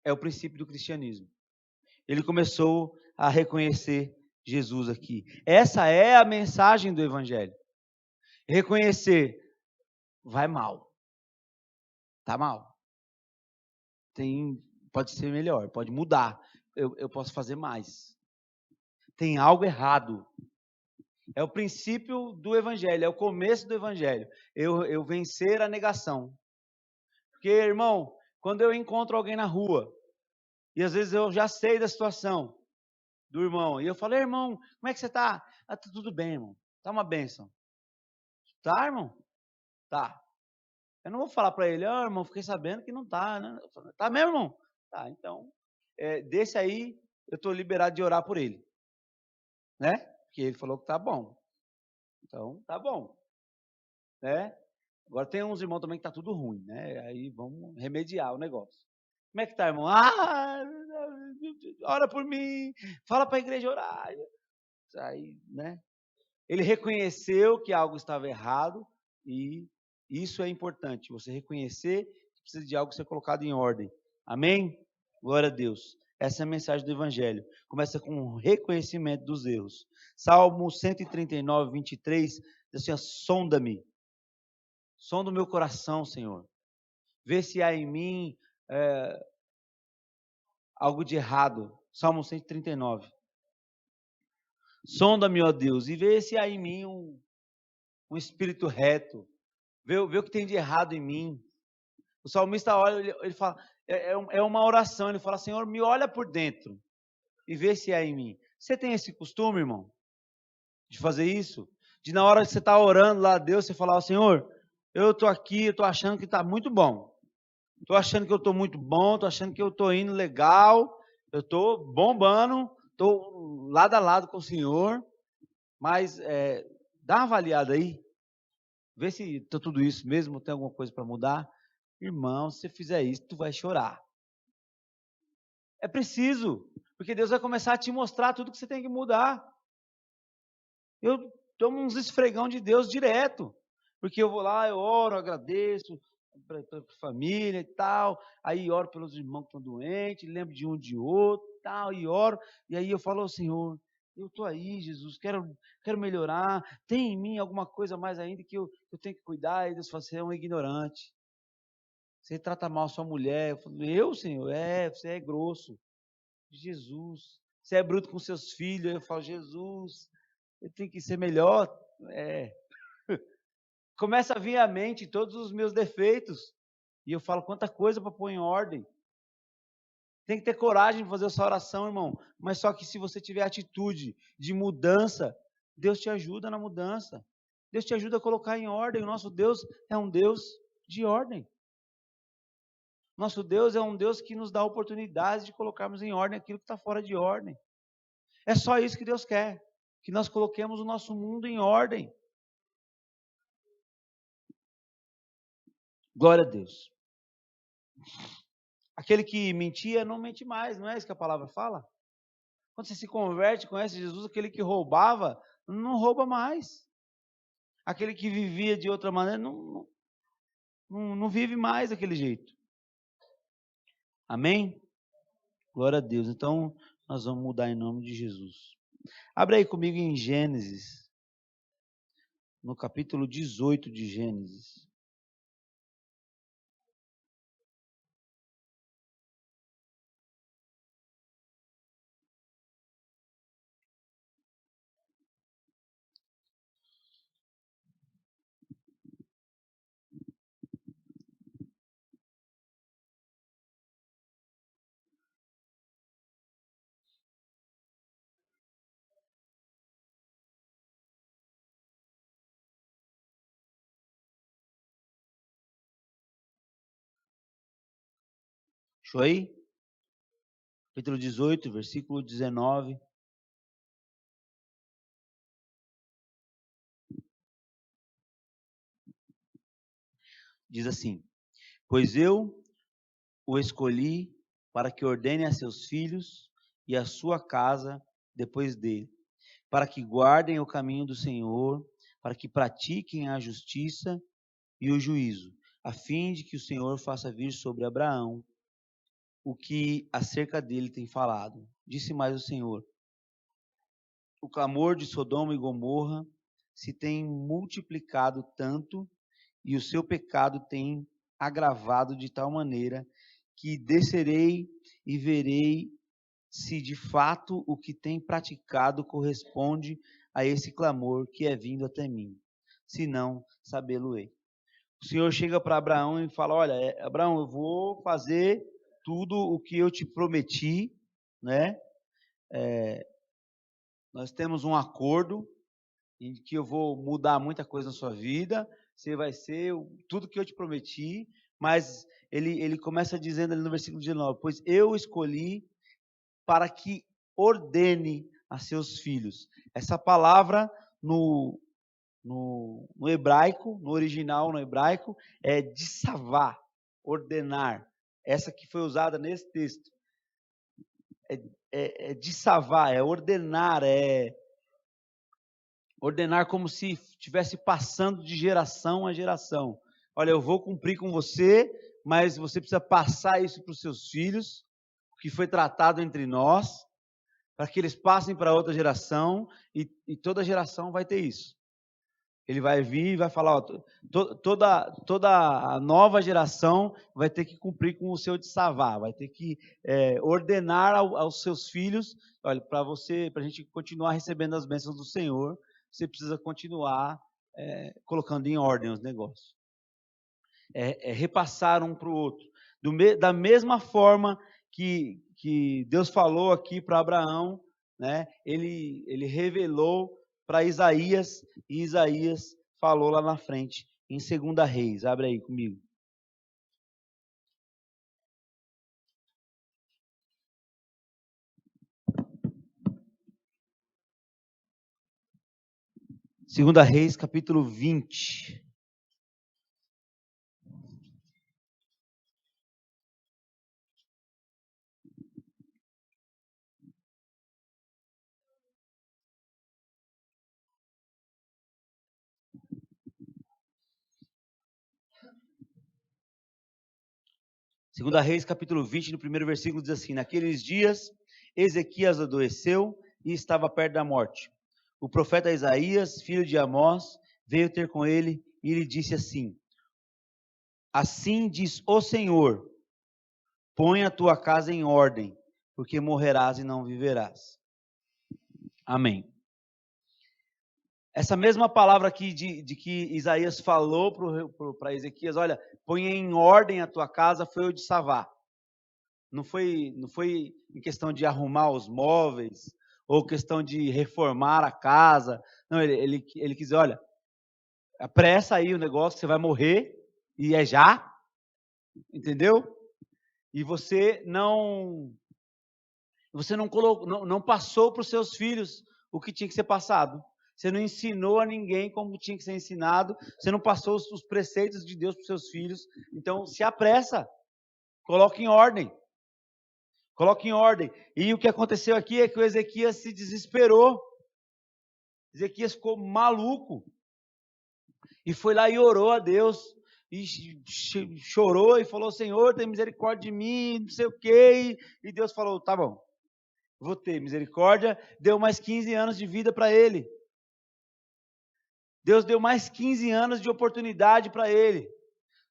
É o princípio do cristianismo. Ele começou a reconhecer Jesus aqui. Essa é a mensagem do evangelho. Reconhecer, vai mal. Tá mal. Pode ser melhor, pode mudar. Eu posso fazer mais. Tem algo errado. É o princípio do evangelho, é o começo do evangelho. Eu vencer a negação. Porque, irmão, quando eu encontro alguém na rua, e às vezes eu já sei da situação, do irmão. E eu falei, irmão, como é que você está? Ah, tá tudo bem, irmão. Tá uma bênção. Tá, irmão? Tá. Eu não vou falar para ele, irmão, fiquei sabendo que não tá, né? Eu falei, tá mesmo, irmão? Tá, então, desse aí, eu estou liberado de orar por ele, né? Porque ele falou que tá bom. Então, tá bom, né? Agora tem uns irmãos também que tá tudo ruim, né? Aí vamos remediar o negócio. Como é que tá, irmão? Ora por mim, fala para a igreja orar. Aí, né? Ele reconheceu que algo estava errado e isso é importante, você reconhecer que precisa de algo ser colocado em ordem. Amém? Glória a Deus. Essa é a mensagem do Evangelho. Começa com o reconhecimento dos erros. Salmo 139, 23, diz assim, sonda-me, sonda o meu coração, Senhor. Vê se há em mim algo de errado. Salmo 139. Sonda-me, ó Deus, e vê se há em mim um espírito reto. Vê o que tem de errado em mim. O salmista olha, ele fala, é uma oração, ele fala, Senhor, me olha por dentro e vê se há em mim. Você tem esse costume, irmão, de fazer isso? De na hora que você está orando lá a Deus, você falar, Senhor, eu estou aqui, eu estou achando que está muito bom. Estou achando que eu estou muito bom, estou achando que eu estou indo legal, eu estou bombando, estou lado a lado com o Senhor, mas dá uma avaliada aí, vê se está tudo isso mesmo, tem alguma coisa para mudar. Irmão, se você fizer isso, tu vai chorar. É preciso, porque Deus vai começar a te mostrar tudo que você tem que mudar. Eu tomo uns esfregão de Deus direto, porque eu vou lá, eu oro, agradeço para a família e tal, aí oro pelos irmãos que estão doentes, lembro de um de outro, tal, e oro, e aí eu falo, Senhor, eu estou aí, Jesus, quero melhorar, tem em mim alguma coisa mais ainda que eu tenho que cuidar, e Deus fala, você é um ignorante, você trata mal a sua mulher, eu falo, Senhor, você é grosso, Jesus, você é bruto com seus filhos, eu falo, Jesus, eu tenho que ser melhor, começa a vir à mente todos os meus defeitos, e eu falo, quanta coisa para pôr em ordem, tem que ter coragem de fazer essa oração, irmão, mas só que se você tiver atitude de mudança, Deus te ajuda na mudança, Deus te ajuda a colocar em ordem, o nosso Deus é um Deus de ordem, nosso Deus é um Deus que nos dá oportunidades de colocarmos em ordem aquilo que está fora de ordem, é só isso que Deus quer, que nós coloquemos o nosso mundo em ordem. Glória a Deus. Aquele que mentia não mente mais, não é isso que a palavra fala? Quando você se converte, conhece Jesus, aquele que roubava, não rouba mais. Aquele que vivia de outra maneira, não vive mais daquele jeito. Amém? Glória a Deus. Então, nós vamos mudar em nome de Jesus. Abre aí comigo em Gênesis, no capítulo 18 de Gênesis. Show aí? Capítulo 18, versículo 19. Diz assim: pois eu o escolhi para que ordene a seus filhos e a sua casa depois dele, para que guardem o caminho do Senhor, para que pratiquem a justiça e o juízo, a fim de que o Senhor faça vir sobre Abraão o que acerca dele tem falado. Disse mais o Senhor: o clamor de Sodoma e Gomorra se tem multiplicado tanto e o seu pecado tem agravado de tal maneira que descerei e verei se de fato o que tem praticado corresponde a esse clamor que é vindo até mim. Se não, sabê-lo-ei. O Senhor chega para Abraão e fala: olha, Abraão, eu vou fazer tudo o que eu te prometi, né? Nós temos um acordo em que eu vou mudar muita coisa na sua vida, você vai ser tudo que eu te prometi, mas ele começa dizendo ali no versículo 19, pois eu escolhi para que ordene a seus filhos. Essa palavra no hebraico, no original no hebraico, é dissavá, ordenar. Essa que foi usada nesse texto. É dissavá, é ordenar, ordenar como se estivesse passando de geração a geração. Olha, eu vou cumprir com você, mas você precisa passar isso para os seus filhos, o que foi tratado entre nós, para que eles passem para outra geração, e toda geração vai ter isso. Ele vai vir e vai falar, ó, toda a nova geração vai ter que cumprir com o seu dissavá, vai ter que ordenar aos seus filhos, olha, para a gente continuar recebendo as bênçãos do Senhor, você precisa continuar colocando em ordem os negócios. Repassar um para o outro. Da mesma forma que Deus falou aqui para Abraão, né, ele revelou para Isaías, e Isaías falou lá na frente, em 2 Reis. Abre aí comigo. Segunda Reis, capítulo 20. Segunda Reis, capítulo 20, no primeiro versículo, diz assim: naqueles dias, Ezequias adoeceu e estava perto da morte. O profeta Isaías, filho de Amós, veio ter com ele e lhe disse assim: assim diz o Senhor, põe a tua casa em ordem, porque morrerás e não viverás. Amém. Essa mesma palavra aqui de que Isaías falou para Ezequias, olha, põe em ordem a tua casa, foi o de Savá. Não foi em questão de arrumar os móveis, ou questão de reformar a casa. Não, ele quis dizer, olha, apressa aí o negócio, você vai morrer, e é já, entendeu? E você não colocou, não passou para os seus filhos o que tinha que ser passado. Você não ensinou a ninguém como tinha que ser ensinado. Você não passou os preceitos de Deus para os seus filhos. Então, se apressa. Coloque em ordem. Coloque em ordem. E o que aconteceu aqui é que o Ezequias se desesperou. Ezequias ficou maluco. E foi lá e orou a Deus. E chorou e falou, Senhor, tem misericórdia de mim, não sei o quê. E Deus falou, tá bom. Vou ter misericórdia, deu mais 15 anos de vida para ele. Deus deu mais 15 anos de oportunidade para ele.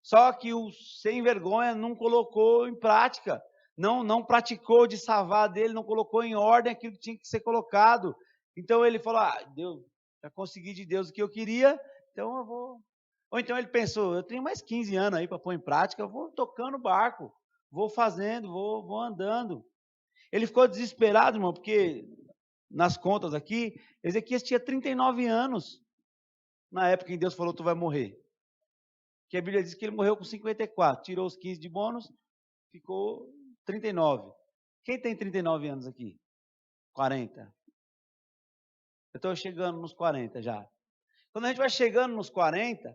Só que o sem vergonha não colocou em prática, não praticou de salvar dele, não colocou em ordem aquilo que tinha que ser colocado. Então ele falou, Deus, já consegui de Deus o que eu queria, então eu vou... Ou então ele pensou, eu tenho mais 15 anos aí para pôr em prática, eu vou tocando o barco, vou fazendo, vou andando. Ele ficou desesperado, irmão, porque nas contas aqui, Ezequias tinha 39 anos na época em que Deus falou, tu vai morrer. Que a Bíblia diz que ele morreu com 54, tirou os 15 de bônus, ficou 39. Quem tem 39 anos aqui? 40. Eu estou chegando nos 40 já. Quando a gente vai chegando nos 40,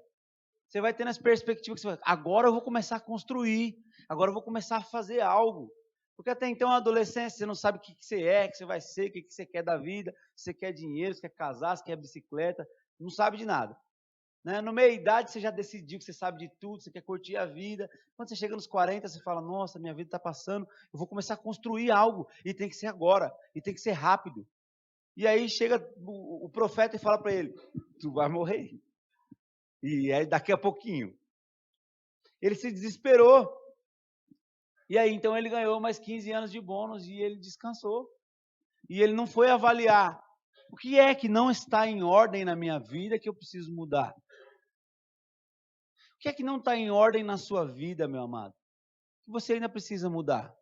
você vai tendo as perspectivas que você vai, agora eu vou começar a construir, agora eu vou começar a fazer algo. Porque até então, a adolescência, você não sabe o que você é, o que você vai ser, o que você quer da vida, se você quer dinheiro, se quer casar, se quer bicicleta, não sabe de nada. Né? No meia-idade, você já decidiu que você sabe de tudo, você quer curtir a vida. Quando você chega nos 40, você fala, nossa, minha vida está passando, eu vou começar a construir algo, e tem que ser agora, e tem que ser rápido. E aí chega o profeta e fala para ele, tu vai morrer. E é daqui a pouquinho. Ele se desesperou. E aí, então, ele ganhou mais 15 anos de bônus e ele descansou. E ele não foi avaliar o que é que não está em ordem na minha vida que eu preciso mudar. O que é que não está em ordem na sua vida, meu amado? Que você ainda precisa mudar.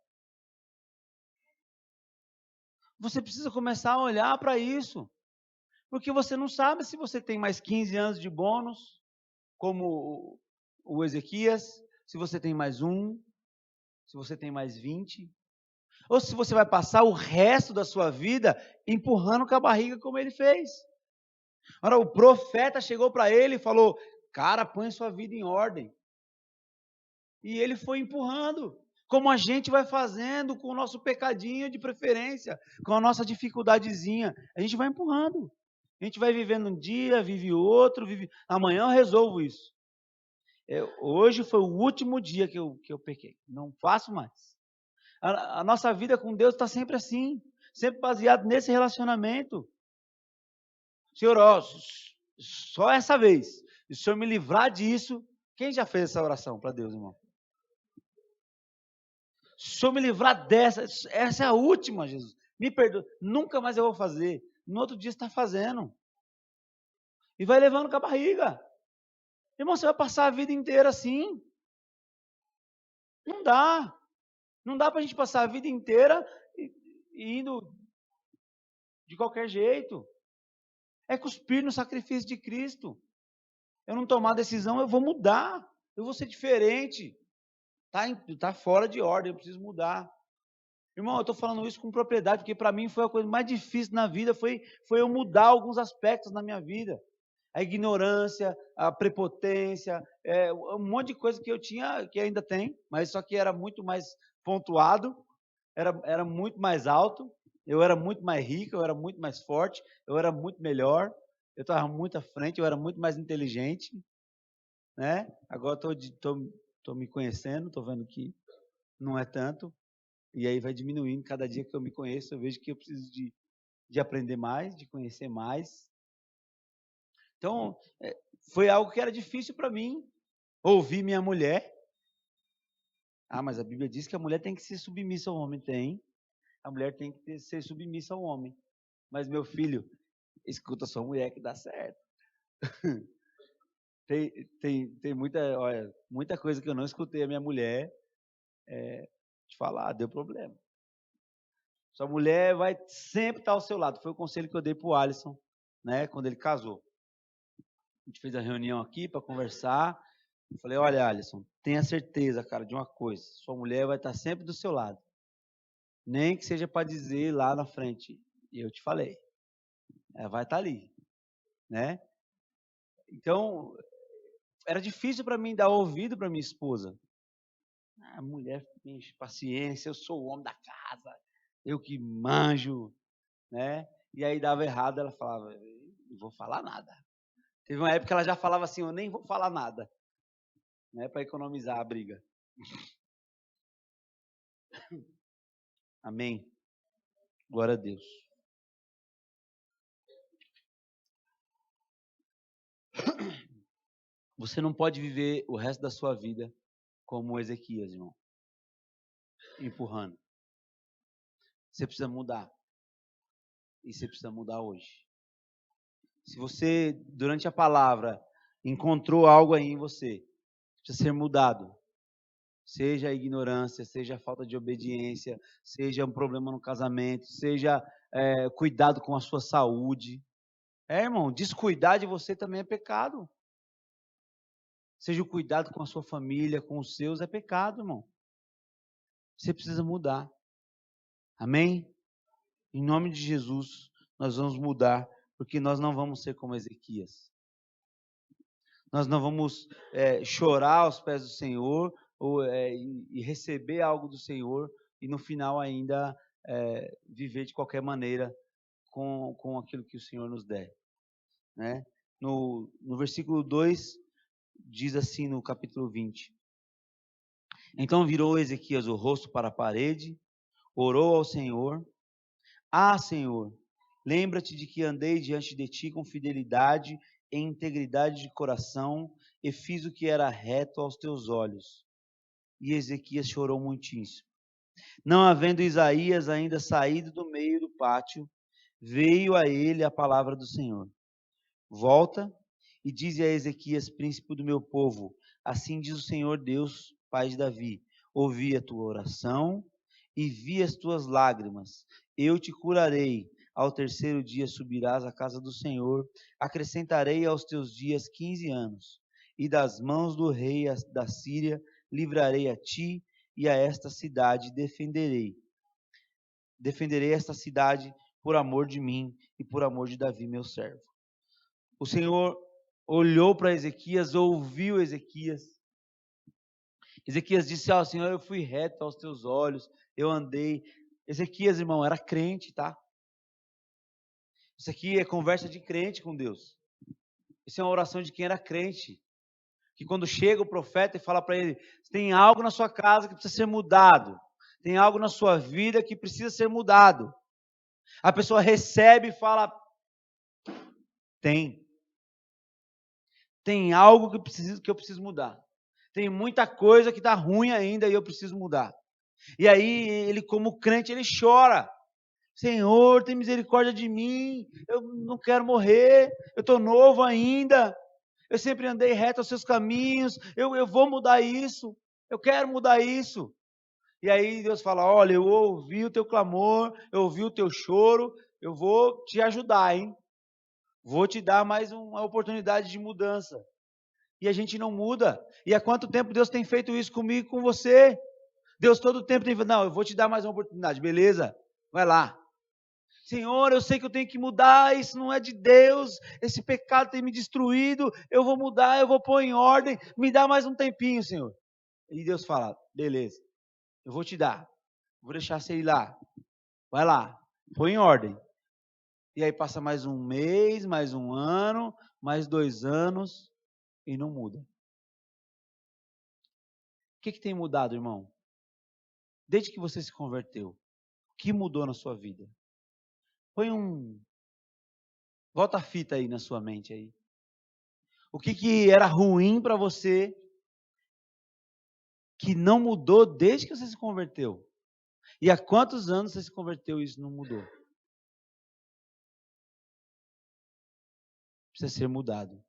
Você precisa começar a olhar para isso, porque você não sabe se você tem mais 15 anos de bônus, como o Ezequias, se você tem mais um, se você tem mais 20, ou se você vai passar o resto da sua vida empurrando com a barriga como ele fez. Ora, o profeta chegou para ele e falou: cara, põe sua vida em ordem. E ele foi empurrando, como a gente vai fazendo com o nosso pecadinho de preferência, com a nossa dificuldadezinha. A gente vai empurrando. A gente vai vivendo um dia, vive outro, amanhã eu resolvo isso. Hoje foi o último dia que eu pequei. Não faço mais. A nossa vida com Deus está sempre assim, sempre baseado nesse relacionamento. Senhor, ó, só essa vez, se o Senhor me livrar disso, quem já fez essa oração para Deus, irmão? Se o Senhor me livrar dessa, essa é a última, Jesus. Me perdoe, nunca mais eu vou fazer. No outro dia está fazendo. E vai levando com a barriga. Irmão, você vai passar a vida inteira assim. Não dá. Não dá para a gente passar a vida inteira indo de qualquer jeito. É cuspir no sacrifício de Cristo. Eu não tomar decisão, eu vou mudar. Eu vou ser diferente. Tá fora de ordem, eu preciso mudar. Irmão, eu estou falando isso com propriedade, porque para mim foi a coisa mais difícil na vida, foi eu mudar alguns aspectos na minha vida. A ignorância, a prepotência, um monte de coisa que eu tinha, que ainda tem, mas só que era muito mais pontuado, era muito mais alto, eu era muito mais rico, eu era muito mais forte, eu era muito melhor, eu estava muito à frente, eu era muito mais inteligente, né? Agora estou me conhecendo, estou vendo que não é tanto, e aí vai diminuindo. Cada dia que eu me conheço, eu vejo que eu preciso de aprender mais, de conhecer mais. Então, foi algo que era difícil para mim, ouvir minha mulher. Ah, mas a Bíblia diz que a mulher tem que ser submissa ao homem. Tem. A mulher tem que ser submissa ao homem. Mas, meu filho, escuta sua mulher que dá certo. Tem muita coisa que eu não escutei a minha mulher te falar, deu problema. Sua mulher vai sempre estar ao seu lado. Foi o conselho que eu dei para o Alisson, né, quando ele casou. A gente fez a reunião aqui para conversar. Eu falei, olha, Alisson, tenha certeza, cara, de uma coisa. Sua mulher vai estar sempre do seu lado. Nem que seja para dizer lá na frente. E eu te falei. Ela vai estar ali, né? Então, era difícil para mim dar ouvido para minha esposa. A mulher me enche paciência, eu sou o homem da casa, eu que manjo, né? E aí dava errado, ela falava, não vou falar nada. Teve uma época que ela já falava assim, eu nem vou falar nada, né? Para economizar a briga. Amém. Glória a Deus. Você não pode viver o resto da sua vida como Ezequias, irmão. Empurrando. Você precisa mudar. E você precisa mudar hoje. Se você, durante a palavra, encontrou algo aí em você, precisa ser mudado. Seja a ignorância, seja a falta de obediência, seja um problema no casamento, seja cuidado com a sua saúde. Irmão, descuidar de você também é pecado. Seja o cuidado com a sua família, com os seus, é pecado, irmão. Você precisa mudar. Amém? Em nome de Jesus, nós vamos mudar, porque nós não vamos ser como Ezequias. Nós não vamos chorar aos pés do Senhor e receber algo do Senhor e no final ainda viver de qualquer maneira com aquilo que o Senhor nos der. Né? No versículo 2, diz assim no capítulo 20. Então virou Ezequias o rosto para a parede, orou ao Senhor. Ah, Senhor, lembra-te de que andei diante de ti com fidelidade e integridade de coração e fiz o que era reto aos teus olhos. E Ezequias chorou muitíssimo. Não havendo Isaías ainda saído do meio do pátio, veio a ele a palavra do Senhor. Volta e dize a Ezequias, príncipe do meu povo, assim diz o Senhor Deus, Pai de Davi, ouvi a tua oração e vi as tuas lágrimas, eu te curarei. Ao terceiro dia subirás à casa do Senhor, acrescentarei aos teus dias 15 anos, e das mãos do rei da Síria livrarei a ti e a esta cidade defenderei. Defenderei esta cidade por amor de mim e por amor de Davi, meu servo. O Senhor olhou para Ezequias, ouviu Ezequias. Ezequias disse: Senhor, eu fui reto aos teus olhos, eu andei. Ezequias, irmão, era crente, tá? Isso aqui é conversa de crente com Deus. Isso é uma oração de quem era crente. Que quando chega o profeta e fala para ele: tem algo na sua casa que precisa ser mudado. Tem algo na sua vida que precisa ser mudado. A pessoa recebe e fala: tem algo que eu preciso mudar. Tem muita coisa que está ruim ainda e eu preciso mudar. E aí ele, como crente, ele chora: Senhor, tem misericórdia de mim, eu não quero morrer, eu estou novo ainda, eu sempre andei reto aos seus caminhos, eu vou mudar isso, eu quero mudar isso. E aí Deus fala: olha, eu ouvi o teu clamor, eu ouvi o teu choro, eu vou te ajudar, hein? Vou te dar mais uma oportunidade de mudança. E a gente não muda. E há quanto tempo Deus tem feito isso comigo e com você? Deus todo o tempo tem falado: não, eu vou te dar mais uma oportunidade, beleza? Vai lá. Senhor, eu sei que eu tenho que mudar, isso não é de Deus, esse pecado tem me destruído, eu vou mudar, eu vou pôr em ordem, me dá mais um tempinho, Senhor. E Deus fala: beleza, eu vou te dar, vou deixar você ir lá, vai lá, põe em ordem. E aí passa mais um mês, mais um ano, mais 2 anos e não muda. O que tem mudado, irmão? Desde que você se converteu, o que mudou na sua vida? Volta a fita aí na sua mente aí. O que era ruim para você que não mudou desde que você se converteu? E há quantos anos você se converteu e isso não mudou? Precisa ser mudado.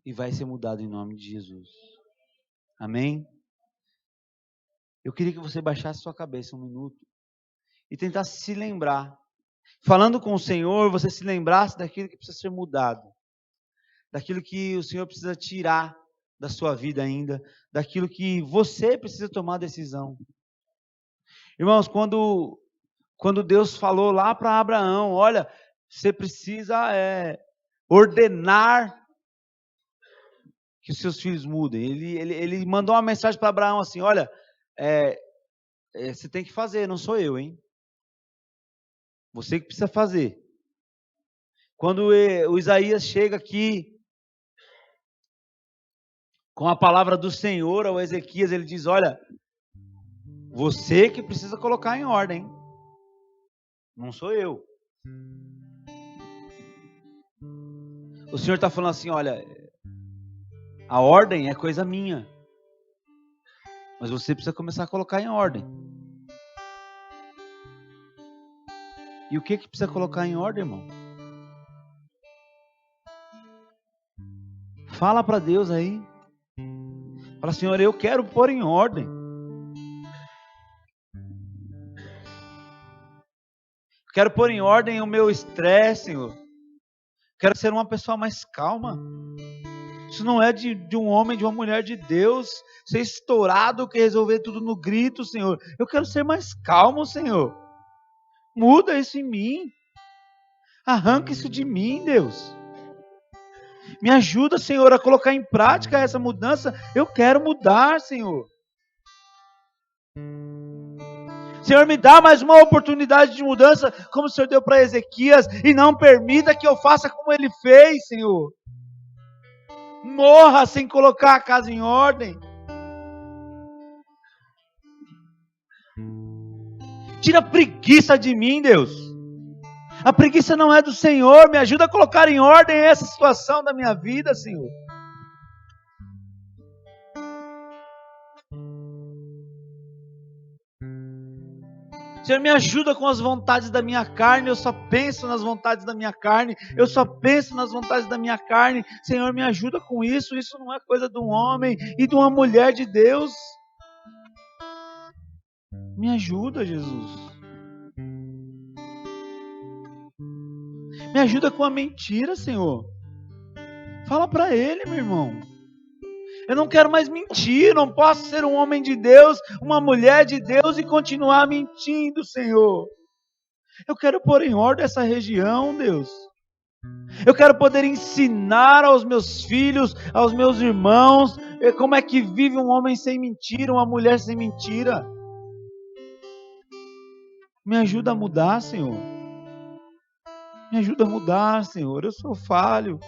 E vai ser mudado em nome de Jesus. Amém? Eu queria que você baixasse sua cabeça um minuto e tentasse se lembrar. Falando com o Senhor, você se lembrasse daquilo que precisa ser mudado. Daquilo que o Senhor precisa tirar da sua vida ainda. Daquilo que você precisa tomar decisão. Irmãos, quando Deus falou lá para Abraão: olha, você precisa ordenar que os seus filhos mudem. Ele mandou uma mensagem para Abraão assim: olha, você tem que fazer, não sou eu, hein? Você que precisa fazer. Quando o Isaías chega aqui com a palavra do Senhor ao Ezequias, ele diz: olha, você que precisa colocar em ordem, não sou eu. O Senhor está falando assim: olha, a ordem é coisa minha, mas você precisa começar a colocar em ordem. E o que precisa colocar em ordem, irmão? Fala para Deus aí. Fala: Senhor, eu quero pôr em ordem. Quero pôr em ordem o meu estresse, Senhor. Quero ser uma pessoa mais calma. Isso não é de um homem, de uma mulher de Deus, ser estourado, que resolver tudo no grito, Senhor. Eu quero ser mais calmo, Senhor. Muda isso em mim. Arranca isso de mim, Deus. Me ajuda, Senhor, a colocar em prática essa mudança. Eu quero mudar, Senhor. Senhor, me dá mais uma oportunidade de mudança, como o Senhor deu para Ezequias, e não permita que eu faça como ele fez, Senhor. Morra sem colocar a casa em ordem. Tira a preguiça de mim, Deus. A preguiça não é do Senhor. Me ajuda a colocar em ordem essa situação da minha vida, Senhor. Senhor, me ajuda com as vontades da minha carne. Eu só penso nas vontades da minha carne. Eu só penso nas vontades da minha carne. Senhor, me ajuda com isso. Isso não é coisa de um homem e de uma mulher de Deus. Me ajuda, Jesus. ajuda com a mentira, Senhor. Fala para Ele, meu irmão. Eu não quero mais mentir, não posso ser um homem de Deus, uma mulher de Deus e continuar mentindo, Senhor. Eu quero pôr em ordem essa região, Deus. Eu quero poder ensinar aos meus filhos, aos meus irmãos, como é que vive um homem sem mentira, uma mulher sem mentira. Me ajuda a mudar, Senhor. Me ajuda a mudar, Senhor. Eu sou falho.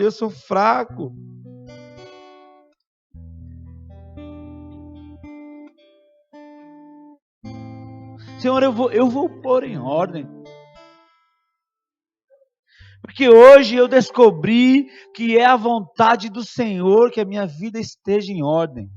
Eu sou fraco. Senhor, eu vou pôr em ordem. Porque hoje eu descobri que é a vontade do Senhor que a minha vida esteja em ordem.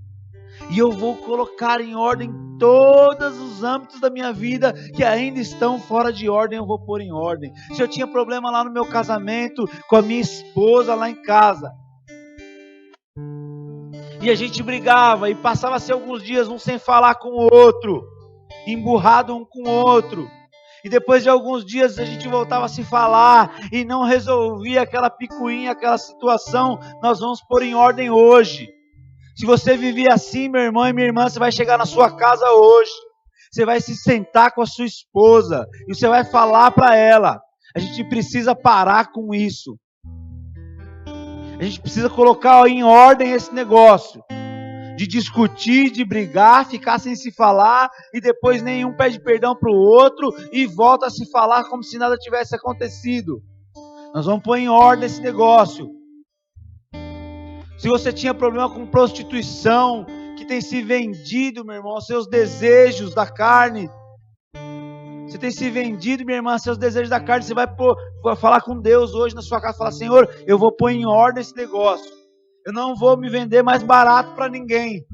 E eu vou colocar em ordem todos os âmbitos da minha vida que ainda estão fora de ordem, eu vou pôr em ordem. Se eu tinha problema lá no meu casamento, com a minha esposa lá em casa, e a gente brigava e passava-se alguns dias um sem falar com o outro, emburrado um com o outro, e depois de alguns dias a gente voltava a se falar e não resolvia aquela picuinha, aquela situação, nós vamos pôr em ordem hoje. Se você vivia assim, meu irmão e minha irmã, você vai chegar na sua casa hoje, você vai se sentar com a sua esposa e você vai falar para ela. A gente precisa parar com isso. A gente precisa colocar em ordem esse negócio de discutir, de brigar, ficar sem se falar e depois nenhum pede perdão para o outro e volta a se falar como se nada tivesse acontecido. Nós vamos pôr em ordem esse negócio. Se você tinha problema com prostituição, que tem se vendido, meu irmão, seus desejos da carne, você tem se vendido, minha irmã, seus desejos da carne, você vai falar com Deus hoje na sua casa, falar: Senhor, eu vou pôr em ordem esse negócio, eu não vou me vender mais barato para ninguém,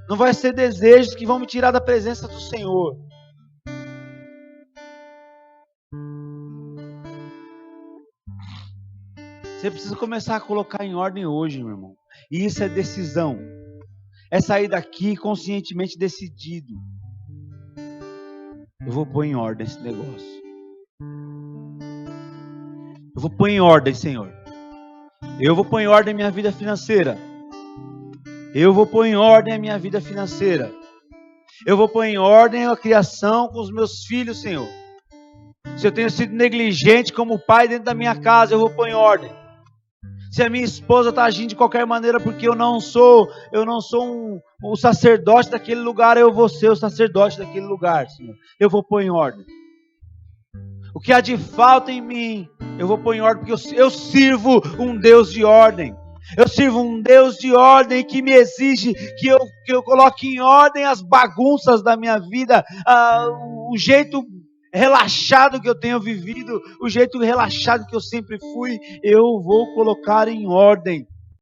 não vai ser desejos que vão me tirar da presença do Senhor. Você precisa começar a colocar em ordem hoje, meu irmão. E isso é decisão. É sair daqui conscientemente decidido. Eu vou pôr em ordem esse negócio. Eu vou pôr em ordem, Senhor. Eu vou pôr em ordem a minha vida financeira. Eu vou pôr em ordem a minha vida financeira. Eu vou pôr em ordem a criação com os meus filhos, Senhor. Se eu tenho sido negligente como pai dentro da minha casa, eu vou pôr em ordem. Se a minha esposa está agindo de qualquer maneira porque eu não sou o sacerdote daquele lugar, eu vou ser o sacerdote daquele lugar, Senhor. Eu vou pôr em ordem. O que há de falta em mim, eu vou pôr em ordem, porque eu sirvo um Deus de ordem. Eu sirvo um Deus de ordem que me exige que eu coloque em ordem as bagunças da minha vida, o jeito relaxado que eu tenho vivido, o jeito relaxado que eu sempre fui, eu vou colocar em ordem.